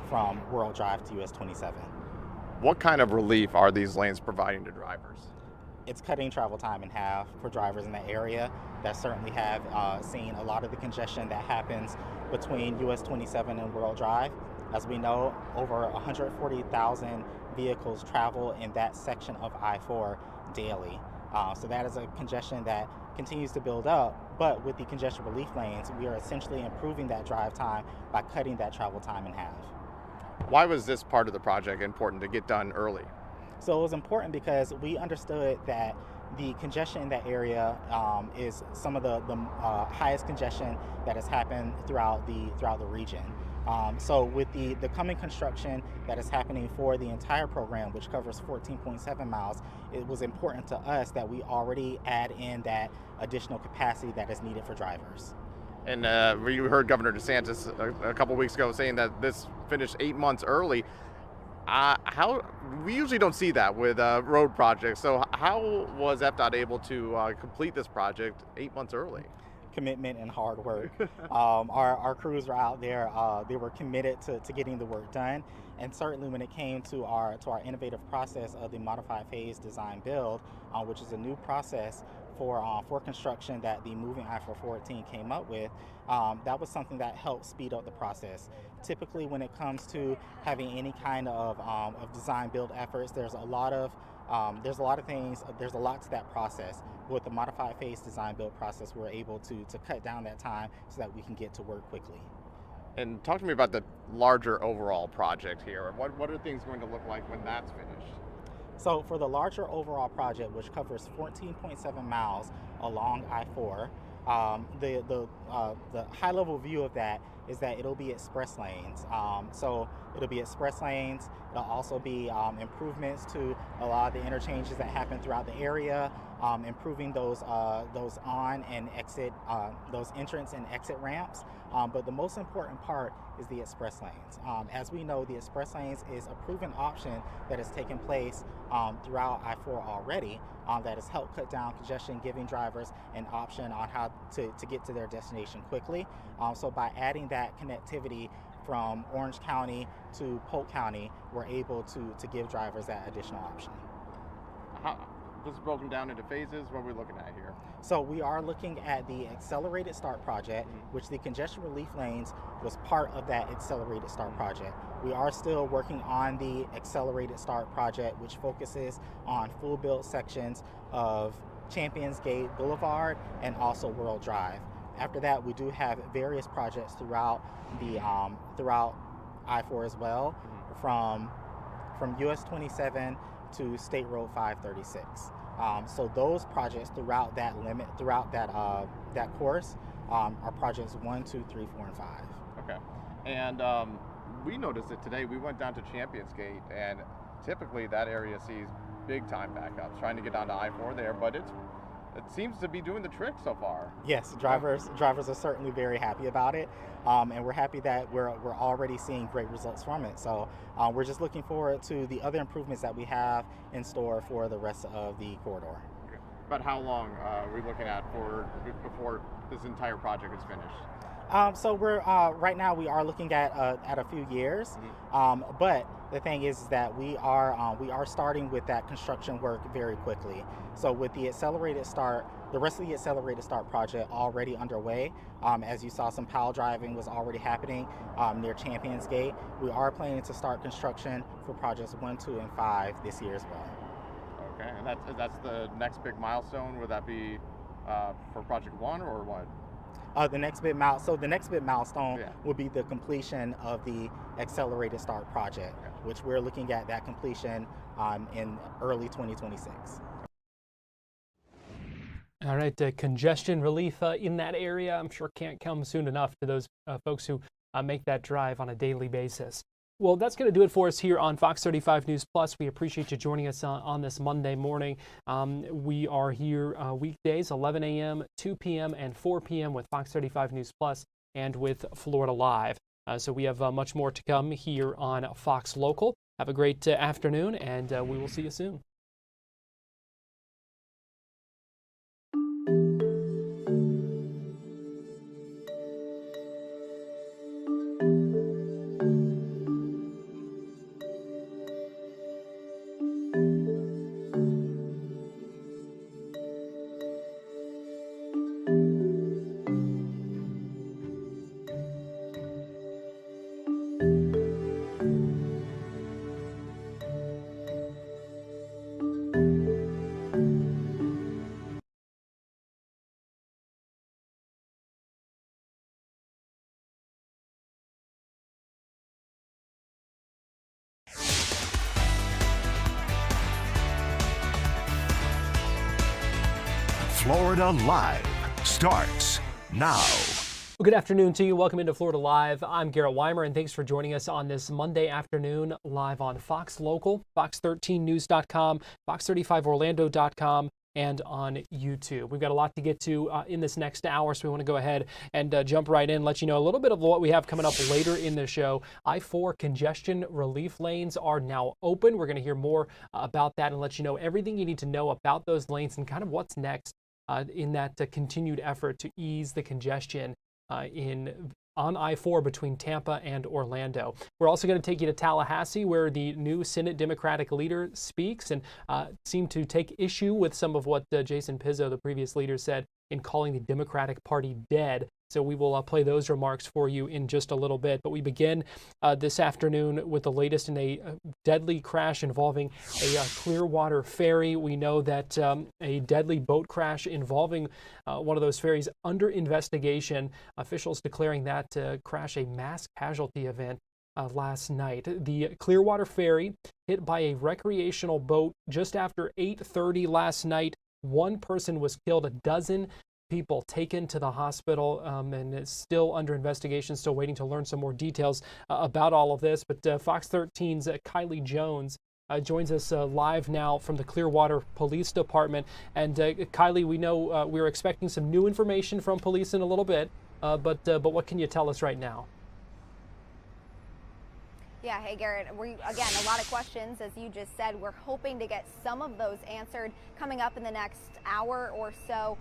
from World Drive to US 27. What kind of relief are these lanes providing to drivers? It's cutting travel time in half for drivers in that area that certainly have seen a lot of the congestion that happens between US 27 and World Drive. As we know, over 140,000 vehicles travel in that section of I-4 daily. So that is a congestion that continues to build up, but with the congestion relief lanes, we are essentially improving that drive time by cutting that travel time in half. Why was this part of the project important to get done early? So it was important because we understood that the congestion in that area is some of the highest congestion that has happened throughout the region. So with the coming construction that is happening for the entire program, which covers 14.7 miles, it was important to us that we already add in that additional capacity that is needed for drivers. And we heard Governor DeSantis a couple weeks ago saying that this finished 8 months early. How we usually don't see that with road projects. So how was FDOT able to complete this project 8 months early? Commitment and hard work. Our crews were out there. They were committed to getting the work done. And certainly when it came to our innovative process of the modified phase design build, which is a new process for construction that the Moving I-414 came up with, that was something that helped speed up the process. Typically, when it comes to having any kind of design build efforts, there's a lot of things. There's a lot to that process. With the modified phase design build process, we're able to cut down that time so that we can get to work quickly. And talk to me about the larger overall project here. What are things going to look like when that's finished? So for the larger overall project, which covers 14.7 miles along I-4, the high level view of that is that it'll be express lanes. So it'll be express lanes. It'll also be improvements to a lot of the interchanges that happen throughout the area, improving those on and exit, those entrance and exit ramps. But the most important part is the express lanes. As we know, the express lanes is a proven option that has taken place throughout I-4 already, that has helped cut down congestion, giving drivers an option on how to get to their destination quickly. So by adding that connectivity from Orange County to Polk County, we're able to give drivers that additional option. This is broken down into phases. What are we looking at here? So we are looking at the Accelerated Start project, which the congestion relief lanes was part of that Accelerated Start project. We are still working on the Accelerated Start project, which focuses on full build sections of Champions Gate Boulevard and also World Drive. After that, we do have various projects throughout throughout I-4 as well, from US 27 to State Road 536. So those projects throughout that that course are projects 1, 2, 3, 4, and 5. Okay. And we noticed it today. We went down to Champions Gate, and typically that area sees big time backups trying to get down to I-4 there, but it seems to be doing the trick so far. Yes, drivers are certainly very happy about it, and we're happy that we're already seeing great results from it. So we're just looking forward to the other improvements that we have in store for the rest of the corridor. Okay. About how long are we looking at before this entire project is finished? So we're right now we are looking at a few years, but the thing is that we are starting with that construction work very quickly. So with the Accelerated Start, the rest of the Accelerated Start project already underway. As you saw, some pile driving was already happening near Champions Gate. We are planning to start construction for projects 1, 2, and 5 this year as well. Okay, and that's the next big milestone. Would that be for project 1 or what? The next big milestone will be the completion of the Accelerated Start project, which we're looking at that completion in early 2026. All right, congestion relief in that area, I'm sure can't come soon enough to those folks who make that drive on a daily basis. Well, that's going to do it for us here on Fox 35 News Plus. We appreciate you joining us on this Monday morning. We are here weekdays, 11 a.m., 2 p.m., and 4 p.m. with Fox 35 News Plus and with Florida Live. So we have much more to come here on Fox Local. Have a great afternoon, and we will see you soon. Florida Live starts now. Well, good afternoon to you. Welcome into Florida Live. I'm Garrett Wymer, and thanks for joining us on this Monday afternoon live on Fox Local, Fox13News.com, Fox35Orlando.com, and on YouTube. We've got a lot to get to in this next hour, so we want to go ahead and jump right in, let you know a little bit of what we have coming up later in the show. I-4 congestion relief lanes are now open. We're going to hear more about that and let you know everything you need to know about those lanes and kind of what's next in that continued effort to ease the congestion on I-4 between Tampa and Orlando. We're also going to take you to Tallahassee, where the new Senate Democratic leader speaks and seemed to take issue with some of what Jason Pizzo, the previous leader, said in calling the Democratic Party dead. So we will play those remarks for you in just a little bit. But we begin this afternoon with the latest in a deadly crash involving a Clearwater Ferry. We know that a deadly boat crash involving one of those ferries under investigation. Officials declaring that crash a mass casualty event last night. The Clearwater Ferry hit by a recreational boat just after 8:30 last night. One person was killed, a dozen people taken to the hospital, and it's still under investigation, still waiting to learn some more details about all of this. But Fox 13's Kylie Jones joins us live now from the Clearwater Police Department. And Kylie, we know we're expecting some new information from police in a little bit, but what can you tell us right now? Yeah, hey Garrett, again, a lot of questions, as you just said. We're hoping to get some of those answered coming up in the next hour or so.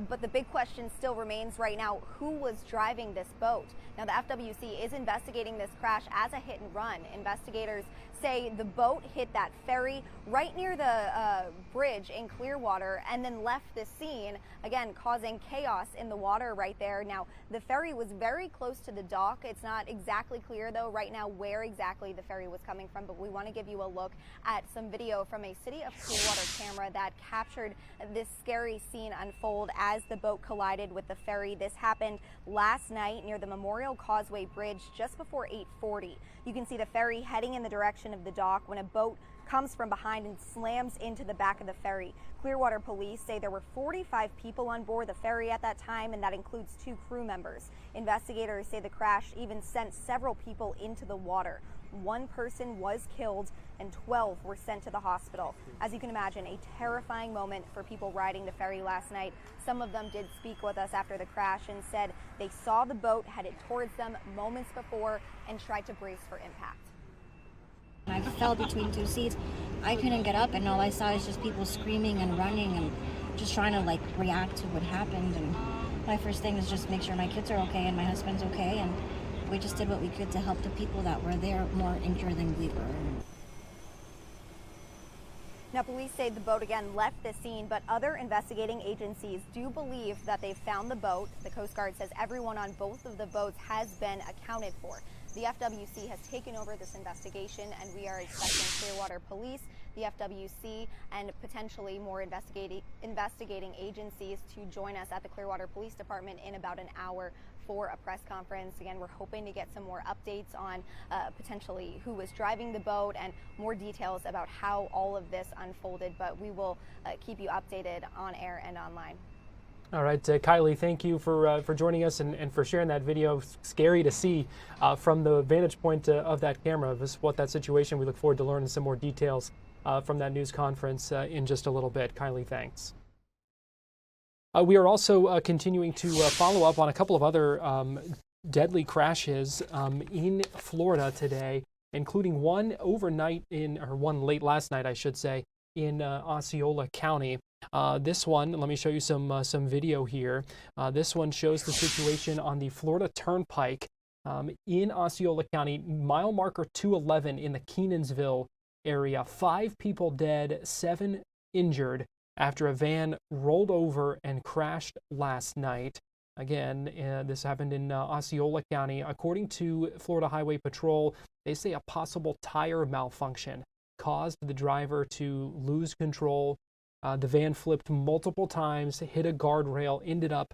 But the big question still remains right now, who was driving this boat? Now, the FWC is investigating this crash as a hit and run. Investigators say the boat hit that ferry right near the bridge in Clearwater and then left the scene, again, causing chaos in the water right there. Now, the ferry was very close to the dock. It's not exactly clear, though, right now where exactly the ferry was coming from, but we want to give you a look at some video from a City of Clearwater camera that captured this scary scene unfold as the boat collided with the ferry. This happened last night near the Memorial Causeway Bridge just before 8:40. You can see the ferry heading in the direction of the dock when a boat comes from behind and slams into the back of the ferry. Clearwater police say there were 45 people on board the ferry at that time, and that includes 2 crew members. Investigators say the crash even sent several people into the water. 1 person was killed and 12 were sent to the hospital. As you can imagine, a terrifying moment for people riding the ferry last night. Some of them did speak with us after the crash and said they saw the boat headed towards them moments before and tried to brace for impact. I fell between 2 seats. I couldn't get up, and all I saw is just people screaming and running and just trying to react to what happened. And my first thing was just make sure my kids are okay and my husband's okay, and we just did what we could to help the people that were there, more injured than we were. Now, police say the boat again left the scene, but other investigating agencies do believe that they've found the boat. The Coast Guard says everyone on both of the boats has been accounted for. The FWC has taken over this investigation, and we are expecting Clearwater Police, the FWC, and potentially more investigating agencies to join us at the Clearwater Police Department in about an hour for a press conference. Again, we're hoping to get some more updates on potentially who was driving the boat and more details about how all of this unfolded, but we will keep you updated on air and online. All right, Kylie, thank you for joining us and for sharing that video. Scary to see from the vantage point of that camera, what that situation. We look forward to learning some more details from that news conference in just a little bit. Kylie, thanks. We are also continuing to follow up on a couple of other deadly crashes in Florida today, including one one late last night, I should say, in Osceola County. This one, let me show you some video here. This one shows the situation on the Florida Turnpike in Osceola County, mile marker 211 in the Kenansville area. 5 people dead, 7 injured after a van rolled over and crashed last night. Again, this happened in Osceola County. According to Florida Highway Patrol, they say a possible tire malfunction caused the driver to lose control. The van flipped multiple times, hit a guardrail, ended up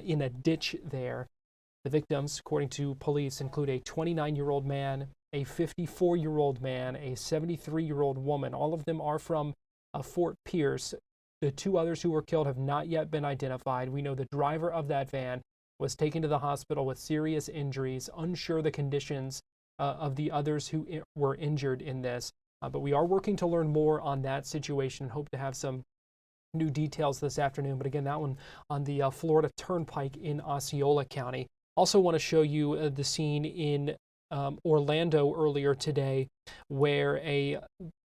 in a ditch there. The victims, according to police, include a 29-year-old man, a 54-year-old man, a 73-year-old woman. All of them are from Fort Pierce. The 2 others who were killed have not yet been identified. We know the driver of that van was taken to the hospital with serious injuries. Unsure the conditions of the others who were injured in this. But we are working to learn more on that situation and hope to have some new details this afternoon. But again, that one on the Florida Turnpike in Osceola County. Also want to show you the scene in Orlando earlier today, where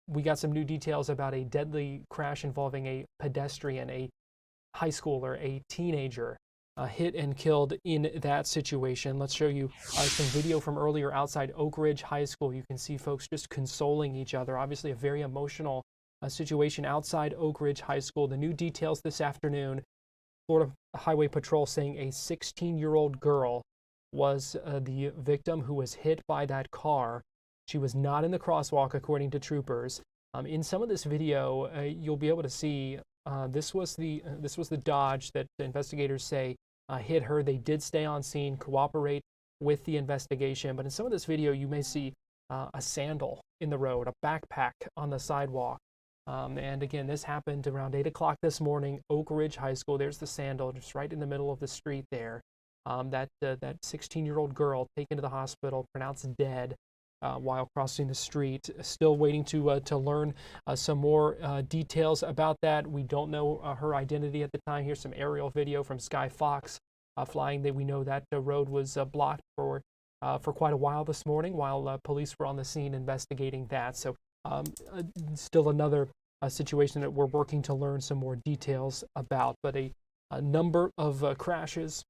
we got some new details about a deadly crash involving a pedestrian, a high schooler, a teenager, hit and killed in that situation. Let's show you some video from earlier outside Oak Ridge High School. You can see folks just consoling each other. Obviously a very emotional situation outside Oak Ridge High School. The new details this afternoon, Florida Highway Patrol saying a 16-year-old girl was the victim who was hit by that car. She was not in the crosswalk, according to troopers. In some of this video, you'll be able to see this was the Dodge that the investigators say hit her. They did stay on scene, cooperate with the investigation. But in some of this video, you may see a sandal in the road, a backpack on the sidewalk. And again, this happened around 8 o'clock this morning, Oak Ridge High School. There's the sandal just right in the middle of the street there. That 16-year-old girl taken to the hospital, pronounced dead while crossing the street. Still waiting to learn some more details about that. We don't know her identity at the time. Here's some aerial video from Sky Fox flying. We know that the road was blocked for quite a while this morning while police were on the scene investigating that. So still another situation that we're working to learn some more details about. But a number of crashes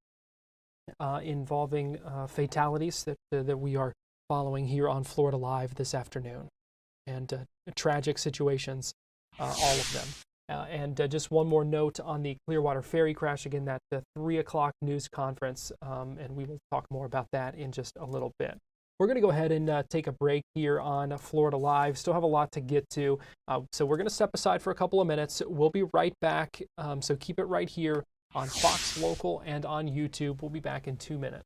involving fatalities that we are following here on Florida Live this afternoon, and tragic situations, all of them. And just one more note on the Clearwater Ferry crash. Again, that 3 o'clock news conference, and we will talk more about that in just a little bit. We're going to go ahead and take a break here on Florida Live. Still have a lot to get to, so we're going to step aside for a couple of minutes. We'll be right back, so keep it right here on Fox Local and on YouTube. We'll be back in 2 minutes.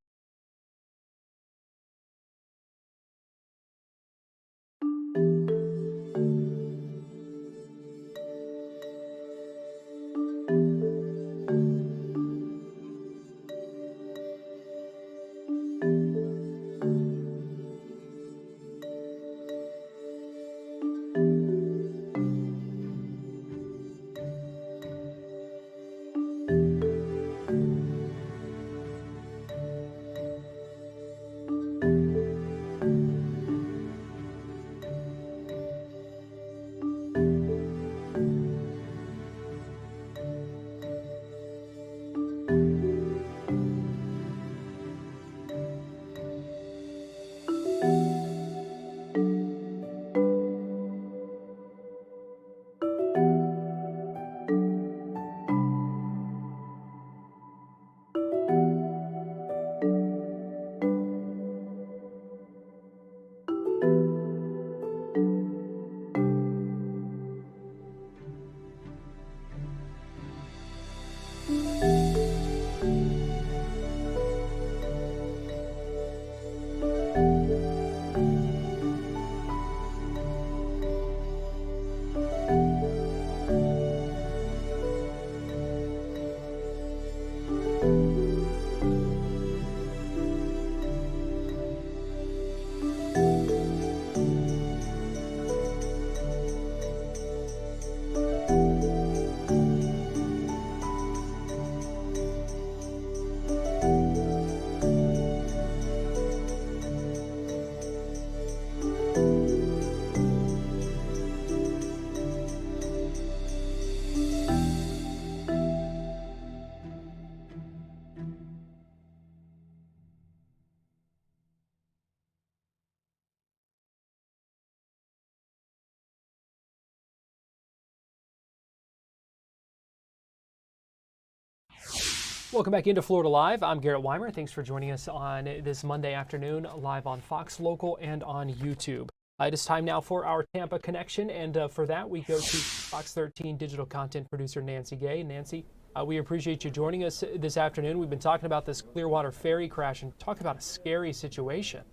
Welcome back into Florida Live. I'm Garrett Wymer. Thanks for joining us on this Monday afternoon, live on Fox Local and on YouTube. It is time now for our Tampa connection, and for that we go to Fox 13 digital content producer Nancy Gay. Nancy, we appreciate you joining us this afternoon. We've been talking about this Clearwater Ferry crash and talking about a scary situation.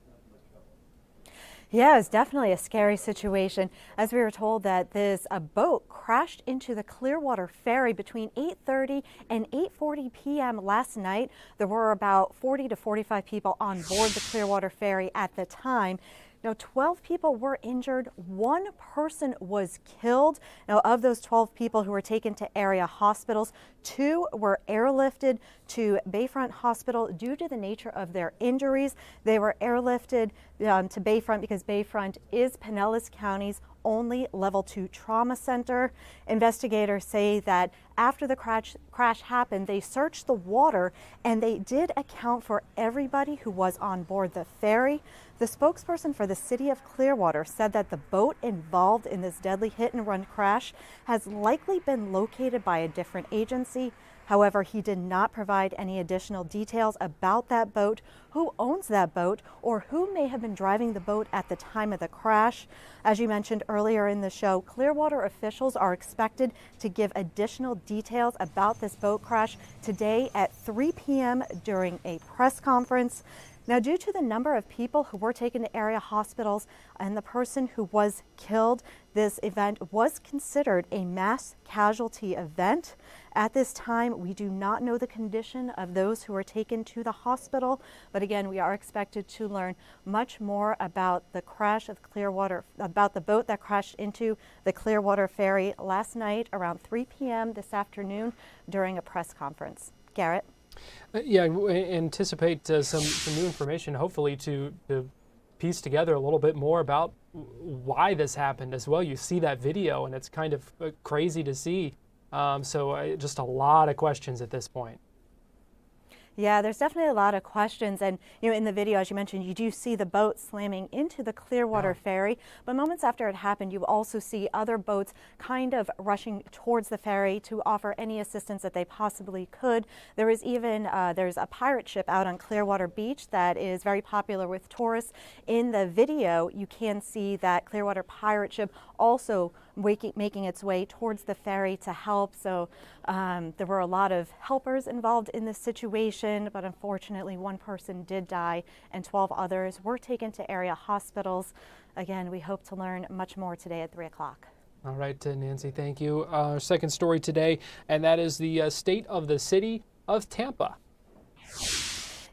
Yeah, it's definitely a scary situation, as we were told that a boat crashed into the Clearwater Ferry between 8:30 and 8:40 p.m. last night. There were about 40 to 45 people on board the Clearwater Ferry at the time. Now, 12 people were injured. One person was killed. Now, of those 12 people who were taken to area hospitals, 2 were airlifted to Bayfront Hospital due to the nature of their injuries. They were airlifted to Bayfront because Bayfront is Pinellas County's only level 2 trauma center. Investigators say that after the crash happened, they searched the water and they did account for everybody who was on board the ferry. The spokesperson for the city of Clearwater said that the boat involved in this deadly hit and run crash has likely been located by a different agency. However, he did not provide any additional details about that boat, who owns that boat, or who may have been driving the boat at the time of the crash. As you mentioned earlier in the show, Clearwater officials are expected to give additional details about this boat crash today at 3 p.m. during a press conference. Now, due to the number of people who were taken to area hospitals and the person who was killed, this event was considered a mass casualty event. At this time, we do not know the condition of those who were taken to the hospital, but again, we are expected to learn much more about the crash of Clearwater, about the boat that crashed into the Clearwater Ferry last night around 3 p.m. this afternoon during a press conference. Garrett? Yeah, we anticipate some new information, hopefully, to piece together a little bit more about why this happened as well. You see that video, and it's kind of crazy to see. Just a lot of questions at this point. Yeah, there's definitely a lot of questions. And, in the video, as you mentioned, you do see the boat slamming into the Clearwater Ferry. But moments after it happened, you also see other boats kind of rushing towards the ferry to offer any assistance that they possibly could. There is even, there's a pirate ship out on Clearwater Beach that is very popular with tourists. In the video, you can see that Clearwater pirate ship also making its way towards the ferry to help. So there were a lot of helpers involved in this situation, but unfortunately one person did die and 12 others were taken to area hospitals. Again, we hope to learn much more today at 3 o'clock. All right, Nancy, thank you. Our second story today, and that is the state of the city of Tampa.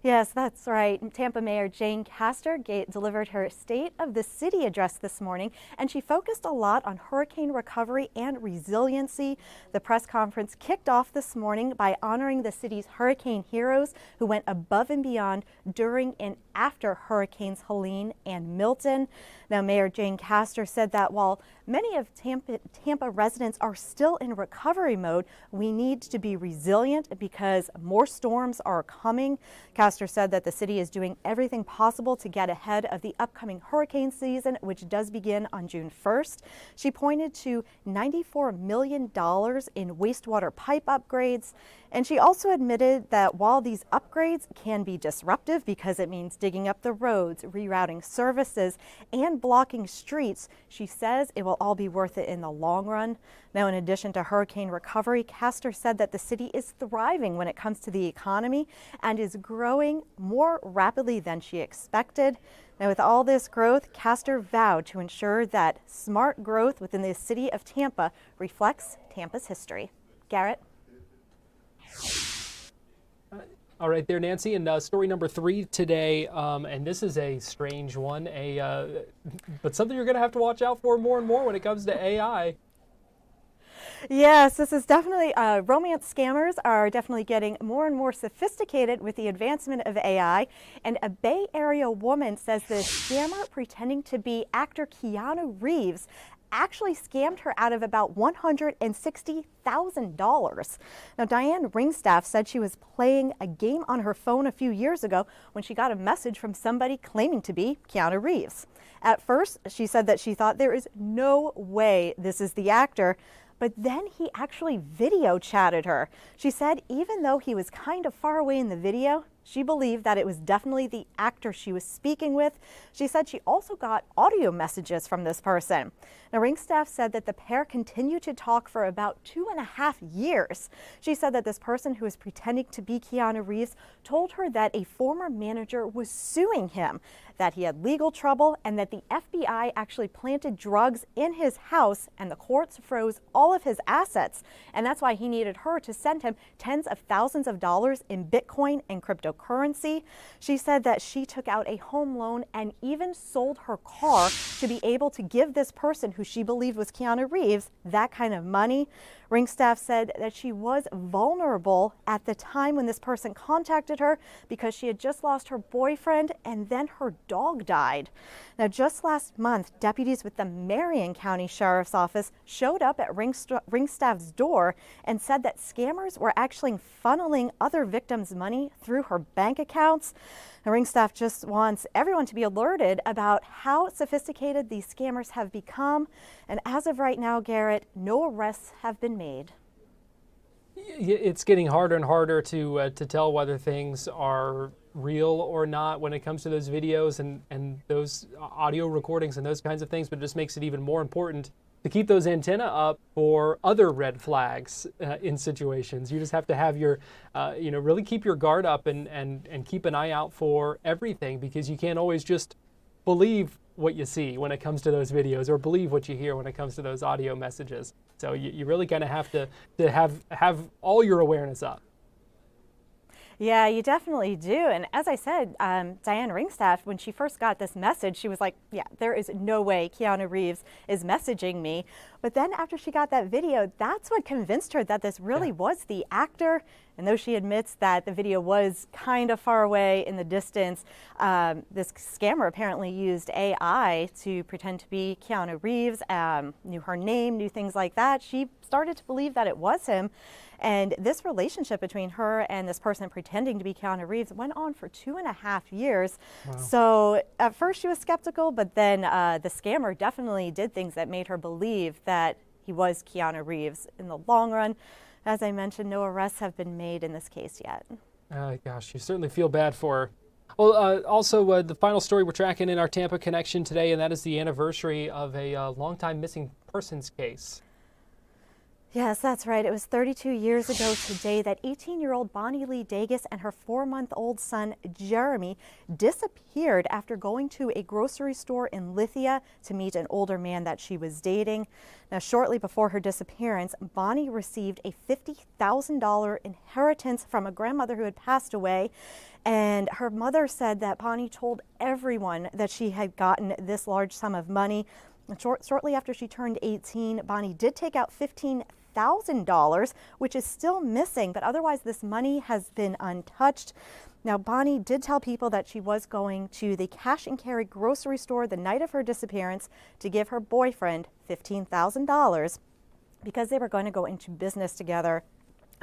Yes, that's right. Tampa Mayor Jane Castor delivered her State of the City address this morning, and she focused a lot on hurricane recovery and resiliency. The press conference kicked off this morning by honoring the city's hurricane heroes who went above and beyond during and after Hurricanes Helene and Milton. Now, Mayor Jane Castor said that while many of Tampa residents are still in recovery mode, we need to be resilient because more storms are coming. Castor said that the city is doing everything possible to get ahead of the upcoming hurricane season, which does begin on June 1st. She pointed to $94 million in wastewater pipe upgrades. And she also admitted that while these upgrades can be disruptive because it means digging up the roads, rerouting services, and blocking streets, she says it will all be worth it in the long run. Now, in addition to hurricane recovery, Castor said that the city is thriving when it comes to the economy and is growing more rapidly than she expected. Now, with all this growth, Castor vowed to ensure that smart growth within the city of Tampa reflects Tampa's history. Garrett? All right there, Nancy, and story number 3 today, and this is a strange one, but something you're going to have to watch out for more and more when it comes to AI. Yes, this is definitely, romance scammers are definitely getting more and more sophisticated with the advancement of AI. And a Bay Area woman says the scammer pretending to be actor Keanu Reeves actually scammed her out of about $160,000. Now, Dianne Ringstaff said she was playing a game on her phone a few years ago when she got a message from somebody claiming to be Keanu Reeves. At first, she said that she thought there is no way this is the actor, but then he actually video chatted her. She said even though he was kind of far away in the video, she believed that it was definitely the actor she was speaking with. She said she also got audio messages from this person. Now, Ringstaff said that the pair continued to talk for about 2.5 years. She said that this person who was pretending to be Keanu Reeves told her that a former manager was suing him. that he had legal trouble and that the FBI actually planted drugs in his house and the courts froze all of his assets. And that's why he needed her to send him tens of thousands of dollars in Bitcoin and cryptocurrency. She said that she took out a home loan and even sold her car to be able to give this person who she believed was Keanu Reeves that kind of money. Ringstaff said that she was vulnerable at the time when this person contacted her because she had just lost her boyfriend and then her dog died. Now, just last month, deputies with the Marion County Sheriff's Office showed up at Ringstaff's door and said that scammers were actually funneling other victims' money through her bank accounts. Now, Ringstaff just wants everyone to be alerted about how sophisticated these scammers have become. And as of right now, Garrett, no arrests have been made. It's getting harder and harder to tell whether things are real or not when it comes to those videos and those audio recordings and those kinds of things, but it just makes it even more important to keep those antenna up for other red flags in situations. You just have to have your, really keep your guard up and keep an eye out for everything, because you can't always just believe what you see when it comes to those videos or believe what you hear when it comes to those audio messages. So you really kind of have to have all your awareness up. Yeah, you definitely do. And as I said, Dianne Ringstaff, when she first got this message, she was like, yeah, there is no way Keanu Reeves is messaging me. But then after she got that video, that's what convinced her that this really was the actor. And though she admits that the video was kind of far away in the distance, this scammer apparently used AI to pretend to be Keanu Reeves, knew her name, knew things like that. She started to believe that it was him. And this relationship between her and this person pretending to be Keanu Reeves went on for 2.5 years. Wow. So at first she was skeptical, but then the scammer definitely did things that made her believe that he was Keanu Reeves. In the long run, as I mentioned, no arrests have been made in this case yet. Gosh, you certainly feel bad for her. Well, also the final story we're tracking in our Tampa connection today, and that is the anniversary of a longtime missing persons case. Yes, that's right. It was 32 years ago today that 18-year-old Bonnie Lee Davis and her 4-month-old son, Jeremy, disappeared after going to a grocery store in Lithia to meet an older man that she was dating. Now, shortly before her disappearance, Bonnie received a $50,000 inheritance from a grandmother who had passed away. And her mother said that Bonnie told everyone that she had gotten this large sum of money. Shortly after she turned 18, Bonnie did take out $15,000, which is still missing, but otherwise this money has been untouched. Now, Bonnie did tell people that she was going to the cash and carry grocery store the night of her disappearance to give her boyfriend $15,000 because they were going to go into business together.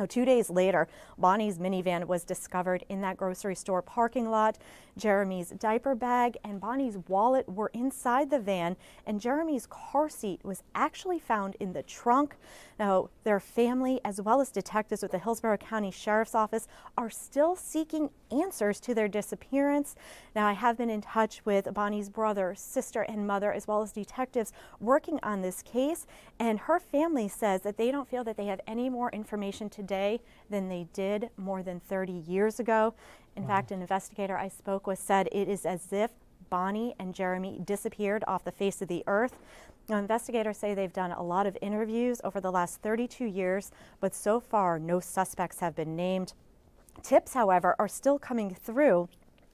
2 days later, Bonnie's minivan was discovered in that grocery store parking lot. Jeremy's diaper bag and Bonnie's wallet were inside the van, and Jeremy's car seat was actually found in the trunk. Now, their family, as well as detectives with the Hillsborough County Sheriff's Office, are still seeking answers to their disappearance. Now, I have been in touch with Bonnie's brother, sister, and mother, as well as detectives working on this case, and her family says that they don't feel that they have any more information today than they did more than 30 years ago. In fact, an investigator I spoke with said it is as if Bonnie and Jeremy disappeared off the face of the earth. Now, investigators say they've done a lot of interviews over the last 32 years, but so far no suspects have been named. Tips, however, are still coming through.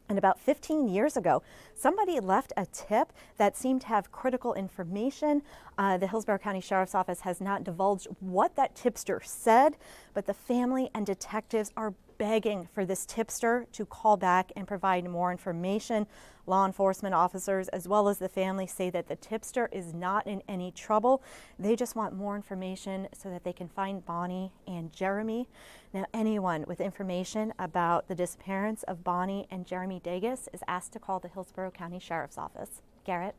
And about 15 years ago, somebody left a tip that seemed to have critical information. The Hillsborough County Sheriff's Office has not divulged what that tipster said, but the family and detectives are begging for this tipster to call back and provide more information. Law enforcement officers, as well as the family, say that the tipster is not in any trouble. They just want more information so that they can find Bonnie and Jeremy. Now, anyone with information about the disappearance of Bonnie and Jeremy Davis is asked to call the Hillsborough County Sheriff's Office. Garrett?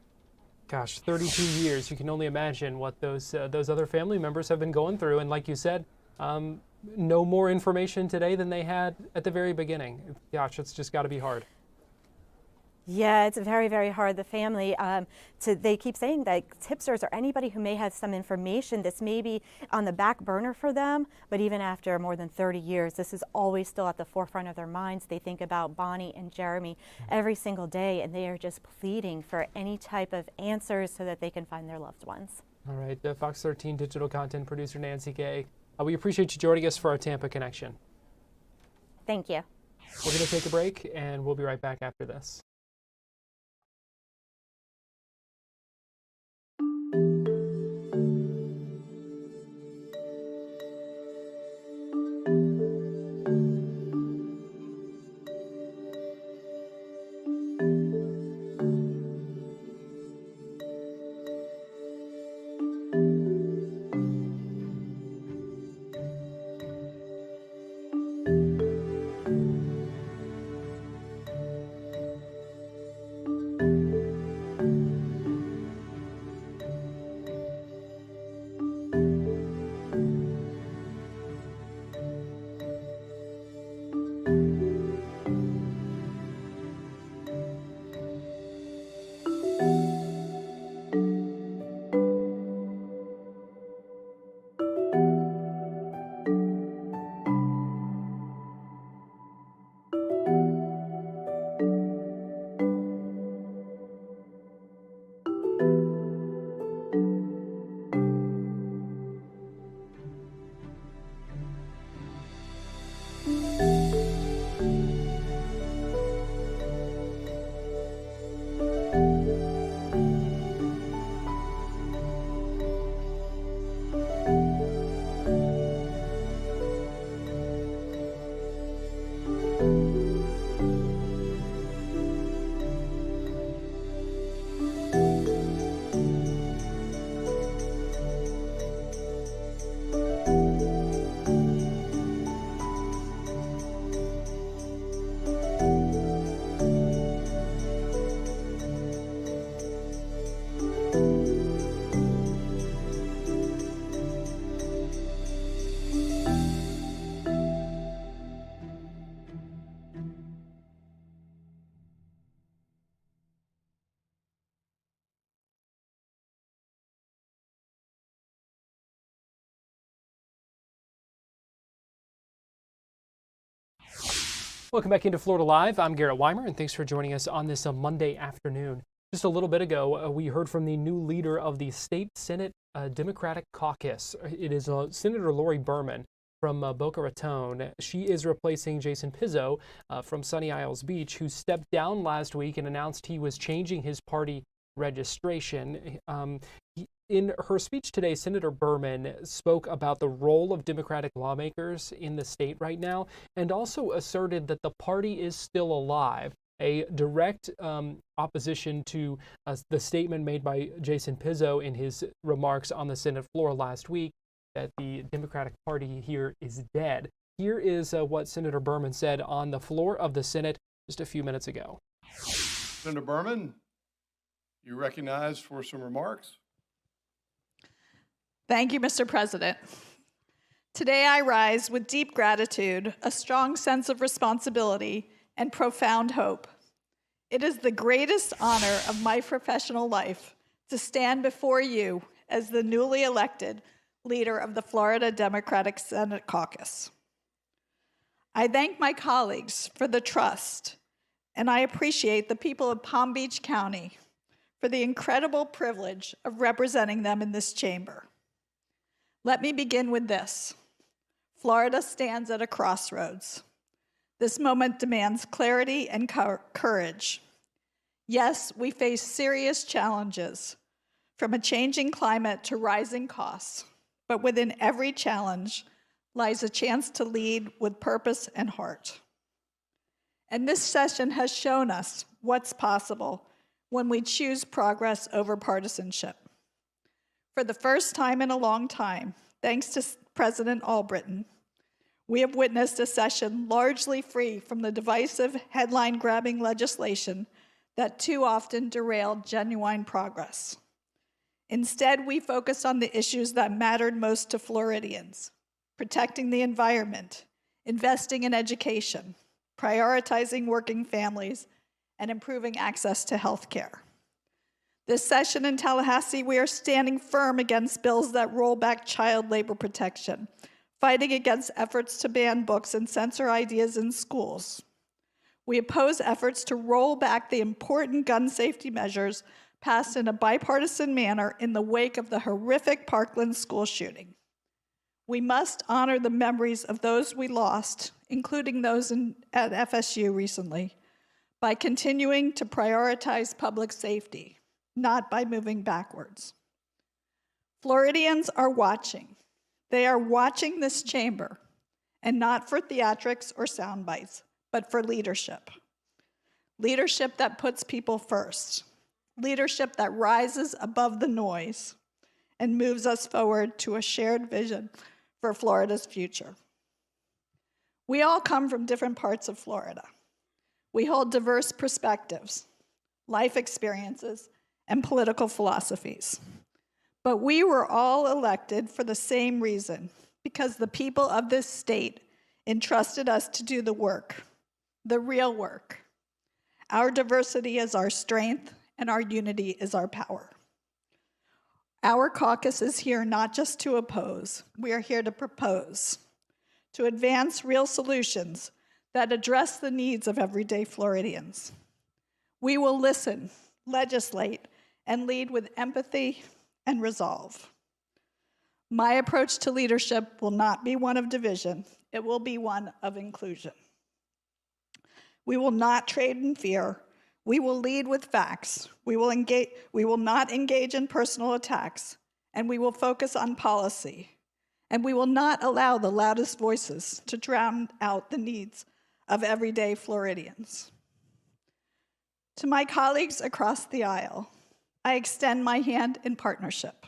Gosh, 32 years. You can only imagine what those other family members have been going through. And like you said, no more information today than they had at the very beginning. Gosh, it's just got to be hard. Yeah, it's very, very hard. The family, they keep saying that tipsters or anybody who may have some information, this may be on the back burner for them, but even after more than 30 years, this is always still at the forefront of their minds. They think about Bonnie and Jeremy every single day, and they are just pleading for any type of answers so that they can find their loved ones. All right, Fox 13 digital content producer Nancy Gay, we appreciate you joining us for our Tampa Connection. Thank you. We're going to take a break, and we'll be right back after this. Welcome back into Florida Live. I'm Garrett Wymer, and thanks for joining us on this Monday afternoon. Just a little bit ago, we heard from the new leader of the State Senate Democratic Caucus. It is Senator Lori Berman from Boca Raton. She is replacing Jason Pizzo from Sunny Isles Beach, who stepped down last week and announced he was changing his party registration. In her speech today, Senator Berman spoke about the role of Democratic lawmakers in the state right now, and also asserted that the party is still alive, a direct opposition to the statement made by Jason Pizzo in his remarks on the Senate floor last week that the Democratic Party here is dead. Here is what Senator Berman said on the floor of the Senate just a few minutes ago. Senator Berman, you recognized for some remarks. Thank you, Mr. President. Today I rise with deep gratitude, a strong sense of responsibility, and profound hope. It is the greatest honor of my professional life to stand before you as the newly elected leader of the Florida Democratic Senate Caucus. I thank my colleagues for the trust, and I appreciate the people of Palm Beach County for the incredible privilege of representing them in this chamber. Let me begin with this. Florida stands at a crossroads. This moment demands clarity and courage. Yes, we face serious challenges, from a changing climate to rising costs, but within every challenge lies a chance to lead with purpose and heart. And this session has shown us what's possible when we choose progress over partisanship. For the first time in a long time, thanks to President Albritton, we have witnessed a session largely free from the divisive, headline-grabbing legislation that too often derailed genuine progress. Instead, we focused on the issues that mattered most to Floridians: protecting the environment, investing in education, prioritizing working families, and improving access to health care. This session in Tallahassee, we are standing firm against bills that roll back child labor protection, fighting against efforts to ban books and censor ideas in schools. We oppose efforts to roll back the important gun safety measures passed in a bipartisan manner in the wake of the horrific Parkland school shooting. We must honor the memories of those we lost, including those at FSU recently, by continuing to prioritize public safety, not by moving backwards. Floridians are watching. They are watching this chamber, and not for theatrics or sound bites, but for leadership. Leadership that puts people first. Leadership that rises above the noise and moves us forward to a shared vision for Florida's future. We all come from different parts of Florida. We hold diverse perspectives, life experiences, and political philosophies. But we were all elected for the same reason, because the people of this state entrusted us to do the work, the real work. Our diversity is our strength, and our unity is our power. Our caucus is here not just to oppose, we are here to propose, to advance real solutions that address the needs of everyday Floridians. We will listen, legislate, and lead with empathy and resolve. My approach to leadership will not be one of division, it will be one of inclusion. We will not trade in fear. We will lead with facts. We will not engage in personal attacks, and we will focus on policy. And we will not allow the loudest voices to drown out the needs of everyday Floridians. To my colleagues across the aisle, I extend my hand in partnership.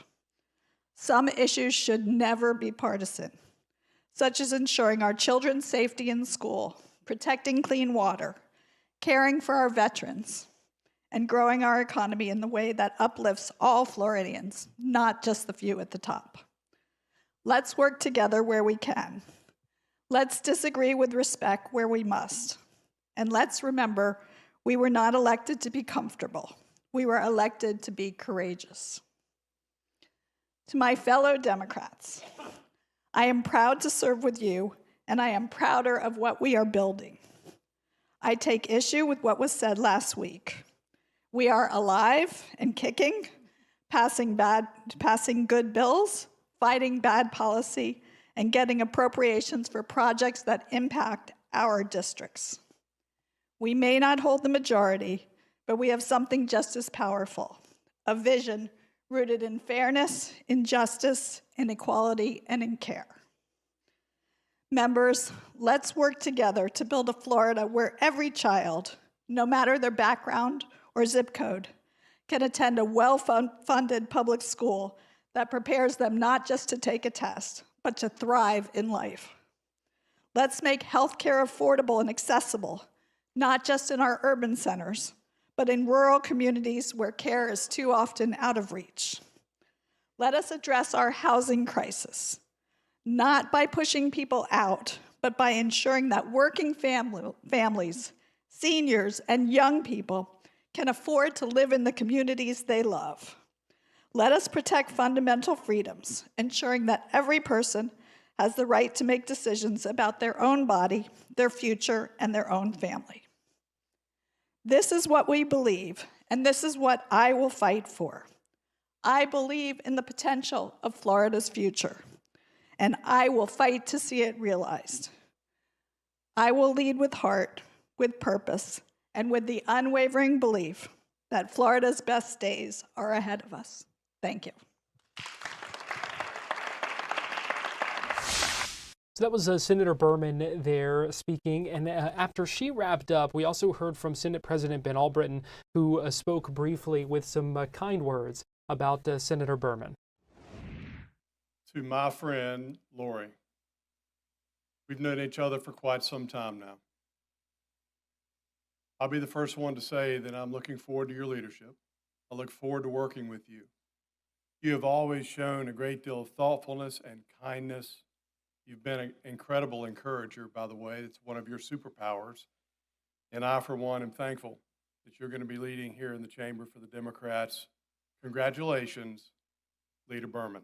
Some issues should never be partisan, such as ensuring our children's safety in school, protecting clean water, caring for our veterans, and growing our economy in the way that uplifts all Floridians, not just the few at the top. Let's work together where we can. Let's disagree with respect where we must. And let's remember, we were not elected to be comfortable. We were elected to be courageous. To my fellow Democrats, I am proud to serve with you, and I am prouder of what we are building. I take issue with what was said last week. We are alive and kicking, passing good bills, fighting bad policy, and getting appropriations for projects that impact our districts. We may not hold the majority, but we have something just as powerful, a vision rooted in fairness, in justice, in equality, and in care. Members, let's work together to build a Florida where every child, no matter their background or zip code, can attend a well-funded public school that prepares them not just to take a test, but to thrive in life. Let's make healthcare affordable and accessible, not just in our urban centers, but in rural communities where care is too often out of reach. Let us address our housing crisis, not by pushing people out, but by ensuring that working families, seniors, and young people can afford to live in the communities they love. Let us protect fundamental freedoms, ensuring that every person has the right to make decisions about their own body, their future, and their own family. This is what we believe, and this is what I will fight for. I believe in the potential of Florida's future, and I will fight to see it realized. I will lead with heart, with purpose, and with the unwavering belief that Florida's best days are ahead of us. Thank you. So that was Senator Berman there speaking, and after she wrapped up, we also heard from Senate President Ben Albritton, who spoke briefly with some kind words about Senator Berman. To my friend, Lori, we've known each other for quite some time now. I'll be the first one to say that I'm looking forward to your leadership. I look forward to working with you. You have always shown a great deal of thoughtfulness and kindness. You've been an incredible encourager, by the way. It's one of your superpowers. And I, for one, am thankful that you're going to be leading here in the chamber for the Democrats. Congratulations, Leader Berman.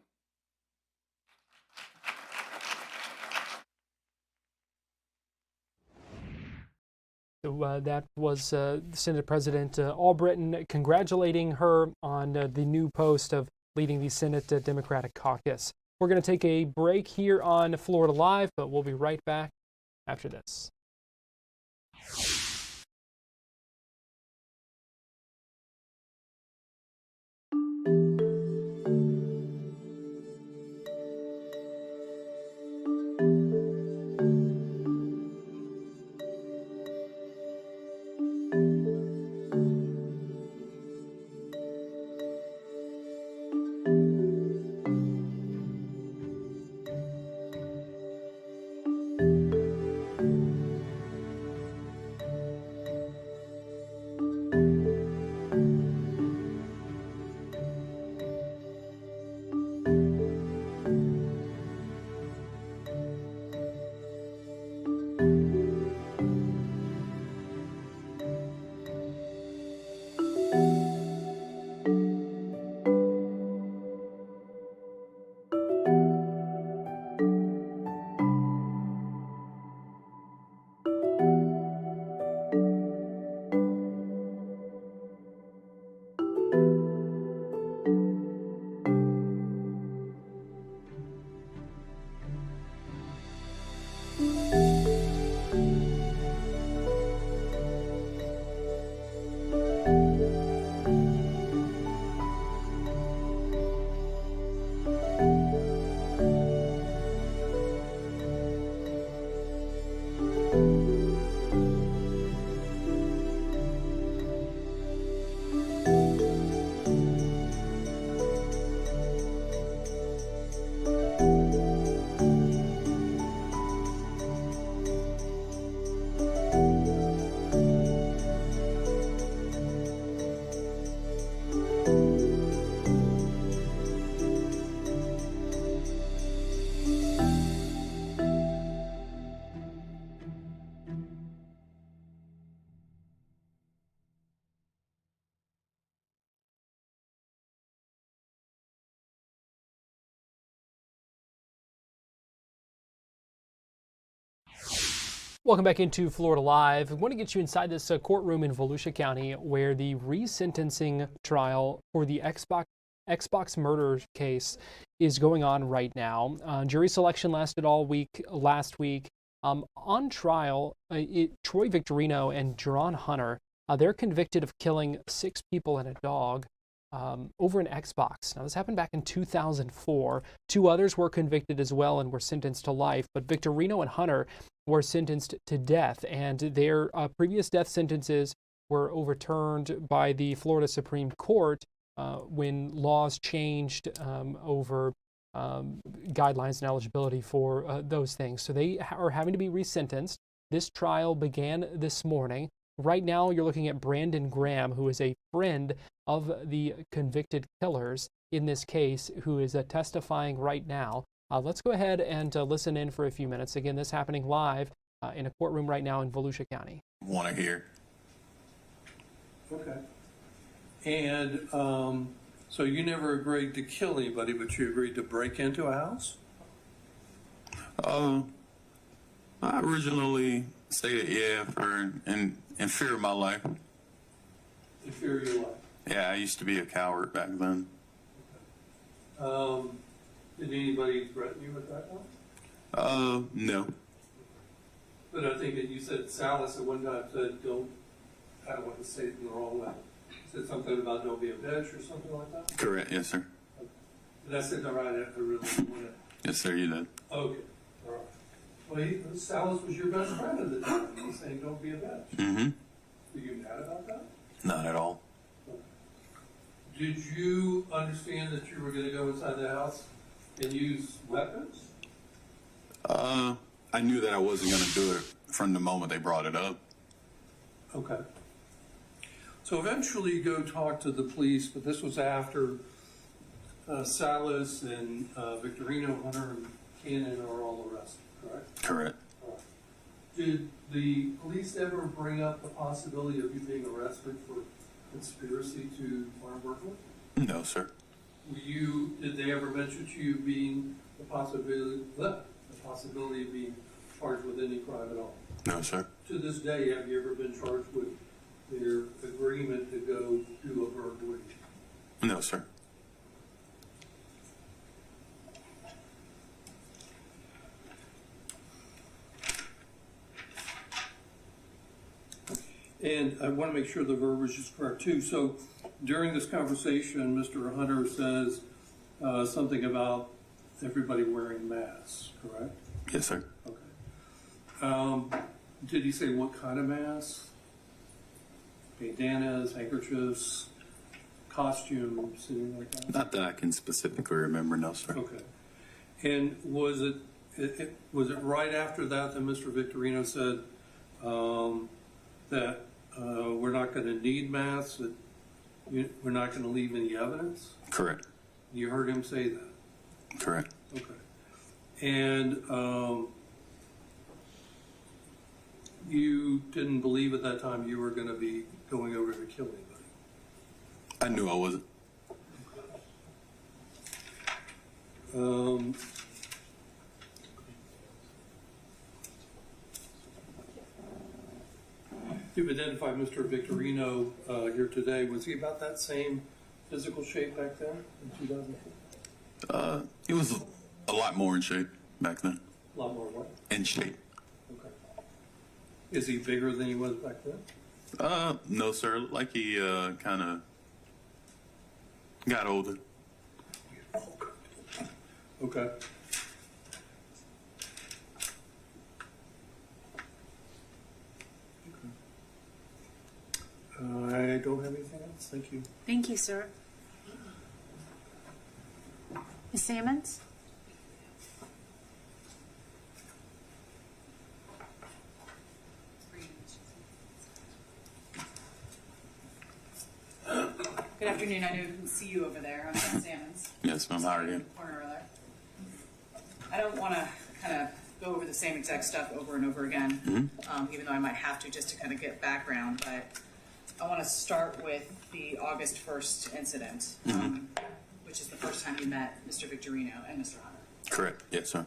So that was Senate President Albritton congratulating her on the new post of leading the Senate Democratic Caucus. We're going to take a break here on Florida Live, but we'll be right back after this. Welcome back into Florida Live. I want to get you inside this courtroom in Volusia County where the resentencing trial for the Xbox murder case is going on right now. Jury selection lasted all week last week. On trial, Troy Victorino and Jerron Hunter, they're convicted of killing 6 people and a dog over an Xbox. Now, this happened back in 2004. 2 others were convicted as well and were sentenced to life, but Victorino and Hunter were sentenced to death, and their previous death sentences were overturned by the Florida Supreme Court when laws changed over guidelines and eligibility for those things. So they are having to be resentenced. This trial began this morning. Right now, you're looking at Brandon Graham, who is a friend of the convicted killers in this case, who is testifying right now. Let's go ahead and listen in for a few minutes. Again, this happening live in a courtroom right now in Volusia County. Want to hear? Okay. And so you never agreed to kill anybody, but you agreed to break into a house? I originally stated in fear of my life. In fear of your life? Yeah, I used to be a coward back then. Did anybody threaten you at that point? No. But I think that you said Salas at one time said, I don't want to say it in the wrong way. Said something about don't be a bitch or something like that? Correct, yes, sir. Okay. Did I say that right after really want it? Yes, sir, you did. Okay, all right. Well, Salas was your best friend at the time. He's saying don't be a bitch. Mm-hmm. Were you mad about that? Not at all. Okay. Did you understand that you were going to go inside the house and use weapons? I knew that I wasn't going to do it from the moment they brought it up. Okay. So eventually you go talk to the police, but this was after Salas and Victorino, Hunter, and Cannon are all arrested, correct? Correct. All right. Did the police ever bring up the possibility of you being arrested for conspiracy to armed burglary? No, sir. Did they ever mention to you being the possibility of being charged with any crime at all? No, sir. To this day, have you ever been charged with their agreement to go do a burglary? No, sir. And I want to make sure the verbiage is correct too. So during this conversation, Mr. Hunter says something about everybody wearing masks, correct? Yes, sir. Okay. Did he say what kind of masks? Bandanas, handkerchiefs, costumes, anything like that? Not that I can specifically remember, no, sir. Okay. And was it right after that that Mr. Victorino said that we're not going to need masks, that we're not going to leave any evidence? Correct. You heard him say that? Correct. Okay. And you didn't believe at that time you were going to be going over to kill anybody? I knew I wasn't. You've identified Mr. Victorino here today. Was he about that same physical shape back then in 2004? He was a lot more in shape back then. A lot more what? In shape. Okay. Is he bigger than he was back then? No, sir. Like he kind of got older. Okay. I don't have anything else. Thank you. Thank you, sir. Ms. Sammons? Good afternoon. I didn't see you over there. I'm Jen Sammons. Yes, ma'am. How are you? Corner over there. I don't want to kind of go over the same exact stuff over and over again, even though I might have to just to kind of get background. But I want to start with the August 1st incident, which is the first time you met Mr. Victorino and Mr. Hunter. Correct. Yes, sir.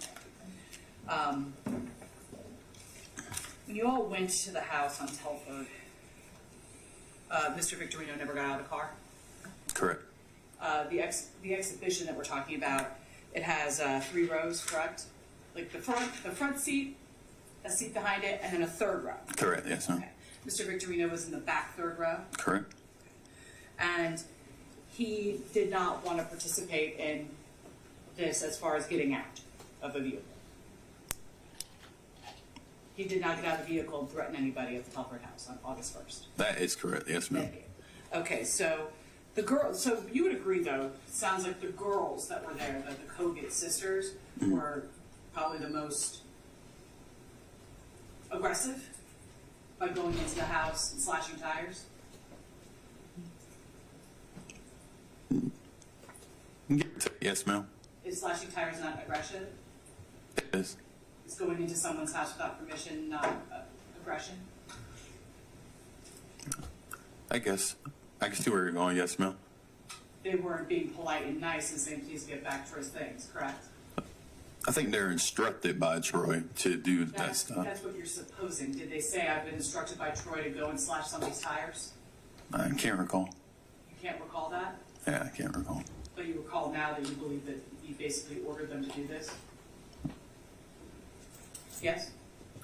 When you all went to the house on Telford, Mr. Victorino never got out of the car? Correct. The exhibition that we're talking about, it has 3 rows, correct? Like the front seat, a seat behind it, and then a third row. Correct. Yes, ma'am. Okay. Mr. Victorino was in the back third row, Correct. and he did not want to participate in this as far as getting out of the vehicle. He did not get out of the vehicle and threaten anybody at the Telford house on August 1st. That is correct. Yes, ma'am. Okay, so so you would agree, though, it sounds like the girls that were there, the Kogut sisters, were probably the most aggressive by going into the house and slashing tires? Yes, ma'am. Is slashing tires not aggression? It is. Is going into someone's house without permission not aggression? I guess. I can see where you're going. Yes, ma'am. They weren't being polite and nice and saying, please get back to his things, correct? I think they're instructed by Troy to do that stuff. That's what you're supposing. Did they say, I've been instructed by Troy to go and slash somebody's tires? I can't recall. You can't recall that? Yeah, I can't recall. But you recall now that you believe that he basically ordered them to do this? Yes?